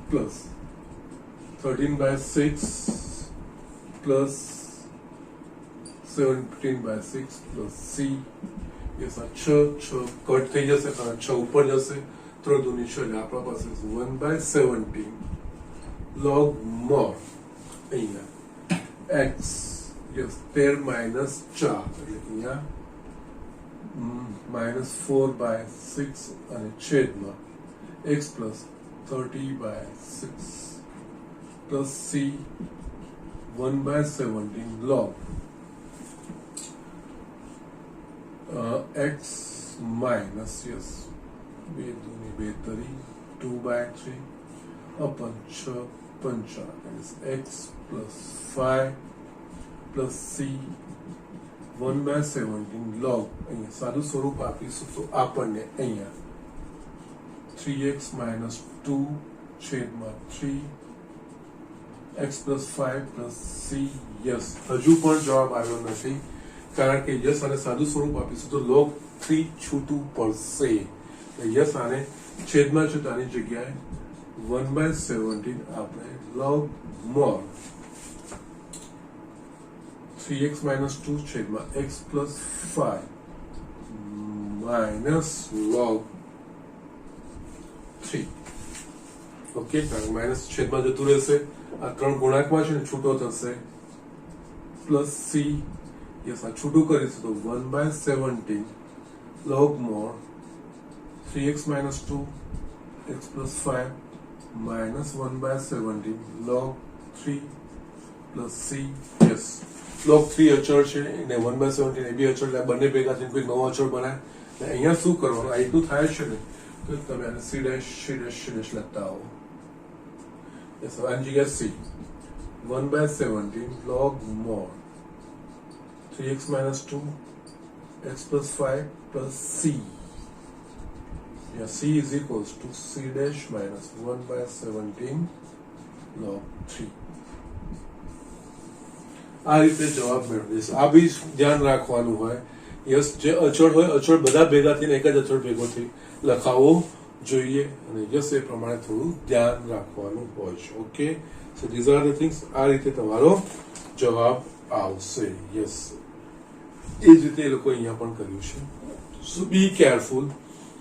plus 13/6 plus 17/6 plus c yes આ 6 કટ થઈ જશે કારણ 6 ઉપર જશે 3 દુની 6 એટલે આપણા પાસે 1/17 log mod અહીંયા x yes 13 - 4 એટલે અહીંયા -4/6 અને છેદમાં x plus 30/6 plus c 1/17 log x minus, yes, 2 2 3 2/3 upon 6 5 is x plus 5 plus c 1/17 log અહીંયા સાદું સ્વરૂપ આપીશું તો આપણને અહીંયા 3x minus 2 છેદમાં 3 x plus 5 plus c, yes, હજુ પણ જવાબ આવ્યો નથી કારણ કે યસ આને સાદું સ્વરૂપ આપીશું તો log 3 છૂટું પડશે. યસ આને છેદમાં છે તો આની જગ્યાએ 1/17 આપણે log mod 3x minus 2 છેદમાં x plus 5 minus log 3. Okay, કારણ માઇનસ છેદમાં જતું રહેશે, આ 3 ગુણાંકમાં છે ને છૂટો થશે, પ્લસ c, યસ આ છૂટું કરીશું તો 1/17 log mod 3x minus 2 x plus 5 minus 1/17 log 3 plus c, yes, log 3 અચળ છે અને 1/17 એ બી અચળ, એટલે બંને ભેગા થઈને કોઈ નવો અચળ બનાય. અહીંયા શું કરવાનું, આ એટલું થાય છે ને તો તમે આને c ડેશ લખતા આવો. યસ, આની જગ્યાએ c 1/17 log mod 3x minus 2 x plus 5 plus c. Yeah, c is equals to c dash minus 1/17 log 3. આ રીતે જવાબ મેળવીશ. આ બી ધ્યાન રાખવાનું હોય, યસ જે અચળ હોય અચળ બધા ભેગા થઈને એક જ અચળ ભેગો થઈ લખાવવો જોઈએ અને યસ એ પ્રમાણે થોડું ધ્યાન રાખવાનું હોય છે. Okay, so these are the things. આ રીતે તમારો જવાબ આવશે. યસ, એ જ રીતે એ લોકો અહીંયા પણ કર્યું છે. સો બી કેરફુલ.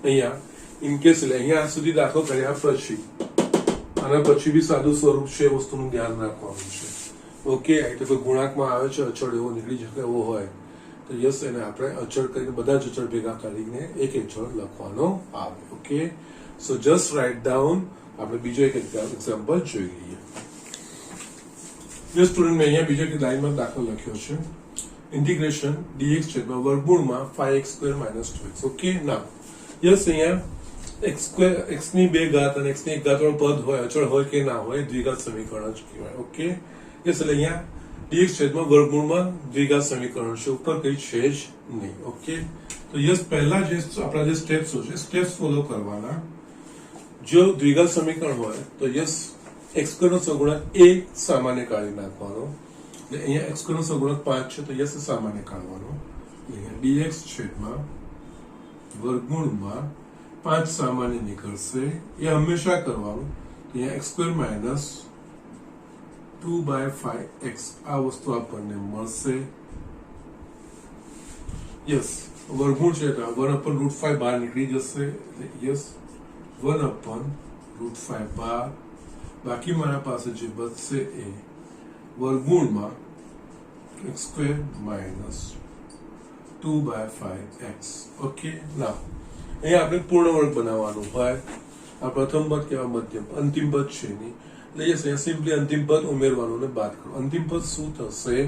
અહીંયા ઇનકેસ એટલે અહીંયા સુધી દાખલો કર્યા પછી આના પછી બી સાદું સ્વરૂપ છે, એ વસ્તુનું ધ્યાન રાખવાનું છે. ઓકે, એટલે કોઈ ગુણાંકમાં આવે છે અચળ એવો નીકળી શકે એવો હોય તો યસ એને આપણે અચળ કરીને બધા જ અચળ ભેગા કરીને એક અચળ લખવાનો આવે. Okay, so just write down. આપણે બીજો એક એક્ઝામ્પલ જોઈ લઈએ. જે સ્ટુડન્ટ મેં અહીંયા બીજો એક લાઈનમાં દાખલો લખ્યો છે, ઇન્ટિગ્રેશન dx છેદમાં વર્ગમૂળમાં 5x² - 2x. ઓકે, ના યસ અહીંયા x ની 2 ઘાત અને x ની 1 ઘાત વાળું પદ હોય, અચળ હોય કે ના હોય, દ્વિઘાત સમીકરણ જ કહેવાય. ઓકે, યસ, એટલે અહીંયા dx છેદમાં વર્ગમૂળમાં દ્વિઘાત સમીકરણ છે, ઉપર કઈ છે જ નહીં. ઓકે, તો યસ પહેલા જે આપણા જે સ્ટેપ્સ છે સ્ટેપ્સ ફોલો કરવાના. જો દ્વિઘાત સમીકરણ હોય તો યસ x² નો સહગુણક a સામાન્ય કાઢી નાખવાનો. એટલે અહીંયા x² નો સહગુણક 5 છે તો યસ સામાન્ય કાઢવાનો. અહીંયા dx છેદમાં વર્ગમૂળમાં 5 સામાન્ય નીકળશે, એ હંમેશા કરવાનું. અહીંયા x² minus 2/5x આ વસ્તુ આપણને મળશે. યસ, વર્ગમૂળ છે એટલે 1/√5 બહાર નીકળી જશે. યસ, 1/√5 બહાર. બાકી મારા પાસે જે બચશે એ વર્ગમૂળમાં x² minus 2/5x. ઓકે, ના અહીંયા આપણે પૂર્ણ વર્ગ બનાવવાનું હોય. આ પ્રથમ પદ કેવા મધ્યમ અંતિમ પદ છે નહીં, એટલે યસ અહીંયા સિમ્પલી અંતિમ પદ ઉમેરવાનું ને બાદ કરો. અંતિમ પદ શું થશે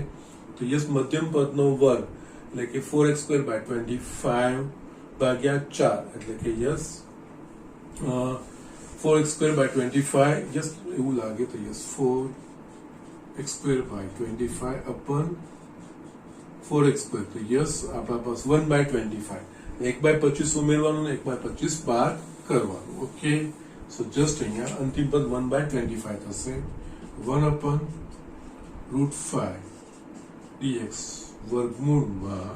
તો યસ મધ્યમ પદનો વર્ગ એટલે કે 4x² / 25 ભાગ્યા 4 એટલે કે યસ 4x² / 25. યસ એવું લાગે તો યસ 4x² / 25 upon 4x². તો યસ આપણા પાસે 1/25 1/25 ઉમેરવાનું ને 1/25 બાદ કરવાનું. ઓકે, સો જસ્ટ અહીંયા અંતિમ પદ 1/25 થશે. 1/√5 dx વર્ગમૂળમાં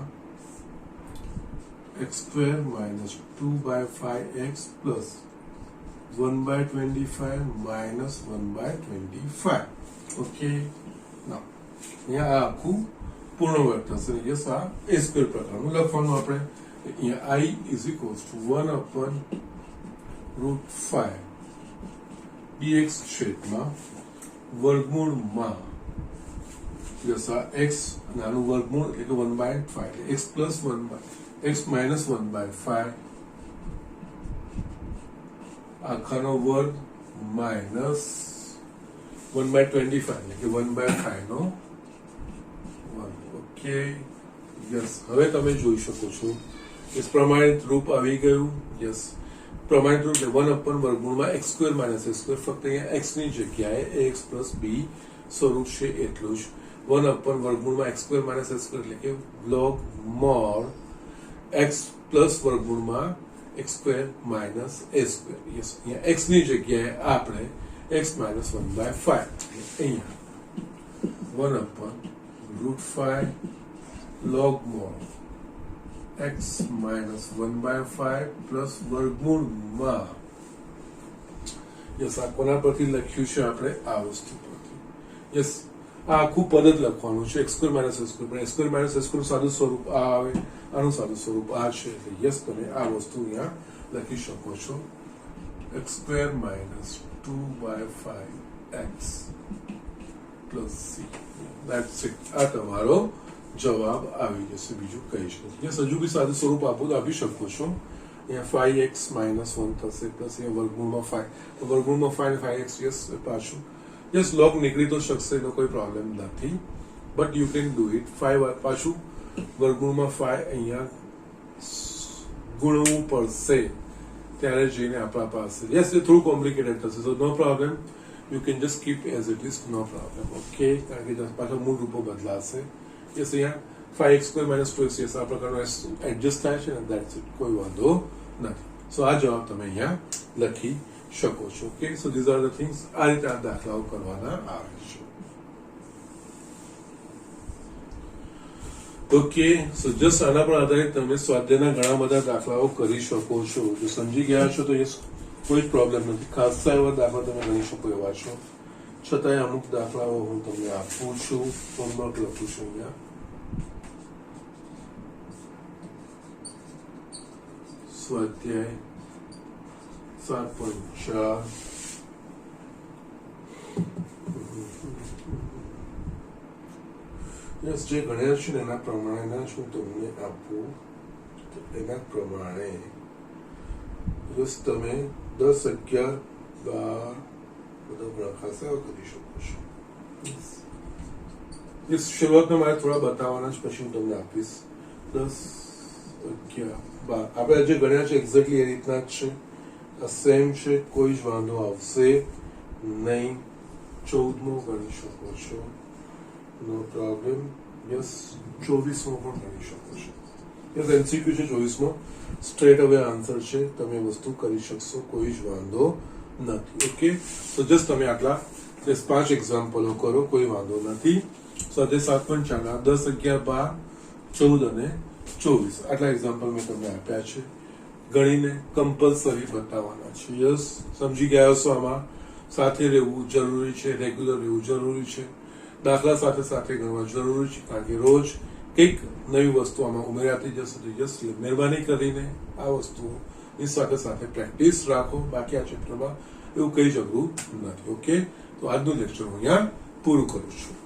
x² minus 2/5x plus 1/25 minus 1/25. Okay, ના અહીંયા આ આખું પૂર્ણ વર્ગ થશે. યસ, આ a² પ્રકારનું લખવાનું આપણે. અહીંયા I is equals to 1/√5 dx છેદમાં વર્ગમૂળમાં યસ આ x અને આનું વર્ગમૂળ એટલે 1/5 x plus 1/5 x માઇનસ 1/5 આખાનો વર્ગ માઇનસ 1/25 એટલે કે 1/5 નો વર્ગ. Okay, yes. હવે તમે જોઈ શકો છો કે પ્રમાણિત રૂપ આવી ગયું. યસ, પ્રમાણિત રૂપ એટલે 1/√ વર્ગમૂળમાં x² - a². ફક્ત અહીંયા x ની જગ્યાએ ax + b સ્વરૂપ છે એટલું જ. 1/√ વર્ગમૂળમાં x² - a² એટલે કે log mod x પ્લસ વર્ગમૂળમાં x² - a². યસ, અહીંયા x ની જગ્યાએ આપણે x - 1/5 અહીંયા 1/√5 log mod x - 1/5 પ્લસ વર્ગમૂળમાં. યસ, આ કોના પરથી લખ્યું છે આપણે? આ વસ્તુ પરથી. યસ, આ આખું પદ જ લખવાનું છે x² - a². પણ x² - a² સાદું સ્વરૂપ આ આવે, આનું સાદું સ્વરૂપ આ છે. એટલે યસ, તમે આ વસ્તુ અહીંયા લખી શકો છો. x² - 2/5x plus c. That's it. આ તમારો જવાબ આવી જશે. બીજું કઈ છે? યસ, હજુ બી સાદું સ્વરૂપ આપી શકો છો. અહીંયા 5x - 1 થશે પ્લસ અહીંયા વર્ગમૂળમાં 5. તો વર્ગમૂળમાં 5 ને 5x. યસ, પાછું યસ લોગ નીકળી તો શકશે, એનો કોઈ પ્રોબ્લેમ નથી, but you can do it. 5 પાછું વર્ગમૂળમાં 5 અહીંયા ગુણવું પડશે ત્યારે જઈને આપણા પાસે. યસ, એ થોડું કોમ્પ્લિકેટેડ થશે, so no problem, you can just keep as it is, no problem. Okay, કારણ કે પાછા મૂળ રૂપો બદલાશે. યસ, અહીંયા 5x² - 2x. યસ, આ પ્રકારનો એડજસ્ટ થાય છે ને, દેટ્સ ઇટ, કોઈ વાંધો નથી. સો આ જવાબ તમે અહીંયા લખી શકો છો. Okay, so these are the things. આ રીતે આ દાખલાઓ કરવાના આવે છે. ઓકે, સો જસ્ટ આના પર આધારિત તમે સ્વાધ્યાયના ઘણા બધા દાખલાઓ કરી શકો છો. જો સમજી ગયા છો તો યસ, કોઈ જ પ્રોબ્લેમ નથી. ખાસ એવા દાખલા તમે ગણી શકો એવા છો. છતાંય અમુક દાખલાઓ હું તમને આપું છું. હોમવર્ક લખું છું અહીંયા. સ્વાધ્યાય 7.4. યસ, જે ગણ્યા છે ને એના પ્રમાણેના જ હું તમને આપું. એના પ્રમાણે યસ, તમે 10, 11, 12 બધા ગુણાકાર કરી શકો છો. યસ, શરૂઆતમાં મારે થોડા બતાવવાના જ, પછી હું તમને આપીશ. 10, 11, 12 આપણે જે ગણ્યા છે એક્ઝેક્ટલી એ રીતના જ છે. આ સેમ છે, કોઈ જ વાંધો આવશે નહીં. 14મો ગણી શકો છો, નો પ્રોબ્લેમ. યસ, 24મો પણ ગણી શકો છો. યસ, એમસીક્યુ છે 24મો, સ્ટ્રેટ હવે આન્સર છે, તમે વસ્તુ કરી શકશો, કોઈ જ વાંધો નથી. ઓકે, તો જસ્ટ તમે આટલા 5 એક્ઝામ્પલો કરો, કોઈ વાંધો નથી. સાથે 7.4 10, 11, 12, 14 અને 24 આટલા એક્ઝામ્પલ મેં તમને આપ્યા છે. ગણીને કમ્પલસરી બતાવવાના છે. યસ, સમજી ગયા છો? આમાં સાથે રહેવું જરૂરી છે, રેગ્યુલર રહેવું જરૂરી છે, દાખલા સાથે સાથે ગણવા જરૂરી છે, કારણ કે રોજ કંઈક નવી વસ્તુ આમાં ઉમેરાતી જશે. તો યસ, મહેરબાની કરીને આ વસ્તુઓની સાથે સાથે પ્રેક્ટિસ રાખો. બાકી આ ચેપ્ટરમાં એવું કંઈ જ અઘરું નથી. ઓકે, તો આજનું લેક્ચર હું અહીંયા પૂરું કરું છું.